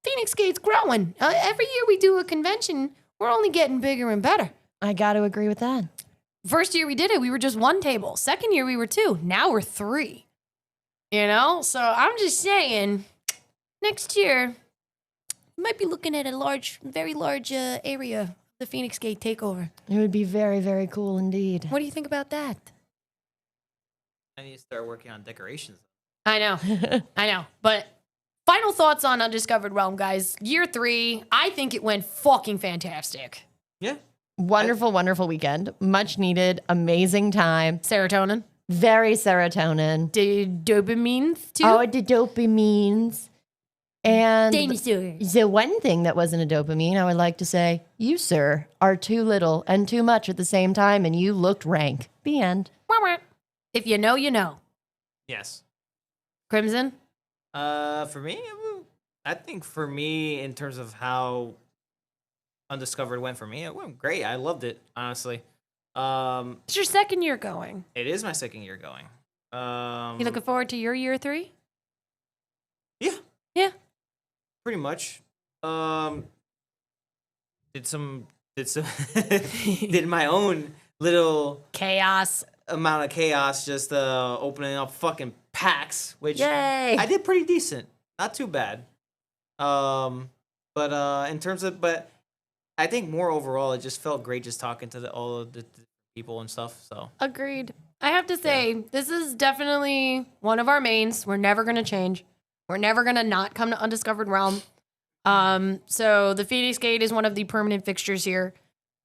Phoenix Gate's growing. Every year we do a convention, we're only getting bigger and better. I got to agree with that. First year we did it, we were just 1 table. Second year we were 2. Now we're 3. You know? So I'm just saying, next year, we might be looking at a very large area of the Phoenix Gate takeover. It would be very, very cool indeed. What do you think about that? I need to start working on decorations. I know. I know. But final thoughts on Undiscovered Realm, guys. Year 3, I think it went fucking fantastic. Yeah. Wonderful, wonderful weekend. Much needed. Amazing time. Serotonin. Very serotonin. Dopamines, too. Oh, the dopamines. And Dinosaurs. the one thing that wasn't a dopamine, I would like to say, you, sir, are too little and too much at the same time, and you looked rank. The end. Wah, wah. If you know, you know. Yes. Crimson? For me, I think for me, in terms of how Undiscovered went for me, it went great. I loved it, honestly. It's your second year going. It is my second year going. You looking forward to your year 3? Yeah, Yeah. pretty much. Did my own little Chaos. amount of chaos, just opening up fucking packs, which Yay. I did pretty decent, not too bad. But in terms of, but I think more overall, it just felt great just talking to all of the people and stuff. So Agreed. I have to say, this is definitely one of our mains. We're never going to change. We're never going to not come to Undiscovered Realm. So the Phoenix Gate is one of the permanent fixtures here.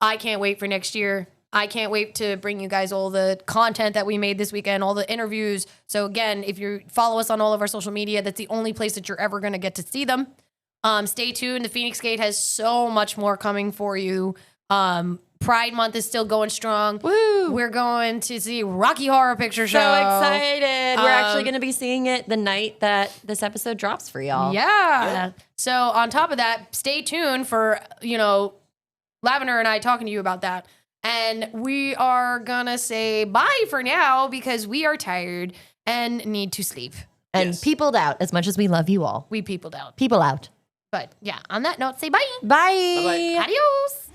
I can't wait for next year. I can't wait to bring you guys all the content that we made this weekend, all the interviews. So again, if you follow us on all of our social media, that's the only place that you're ever going to get to see them. Stay tuned. The Phoenix Gate has so much more coming for you. Pride Month is still going strong. Woo. We're going to see Rocky Horror Picture Show. So excited. We're actually Um, going to be seeing it the night that this episode drops for y'all. Yeah. So on top of that, stay tuned for, Lavender and I talking to you about that. And we are going to say bye for now because we are tired and need to sleep. And Yes. peopled out as much as we love you all. We peopled out. People out. But yeah, on that note, say bye. Bye. Bye-bye. Adios.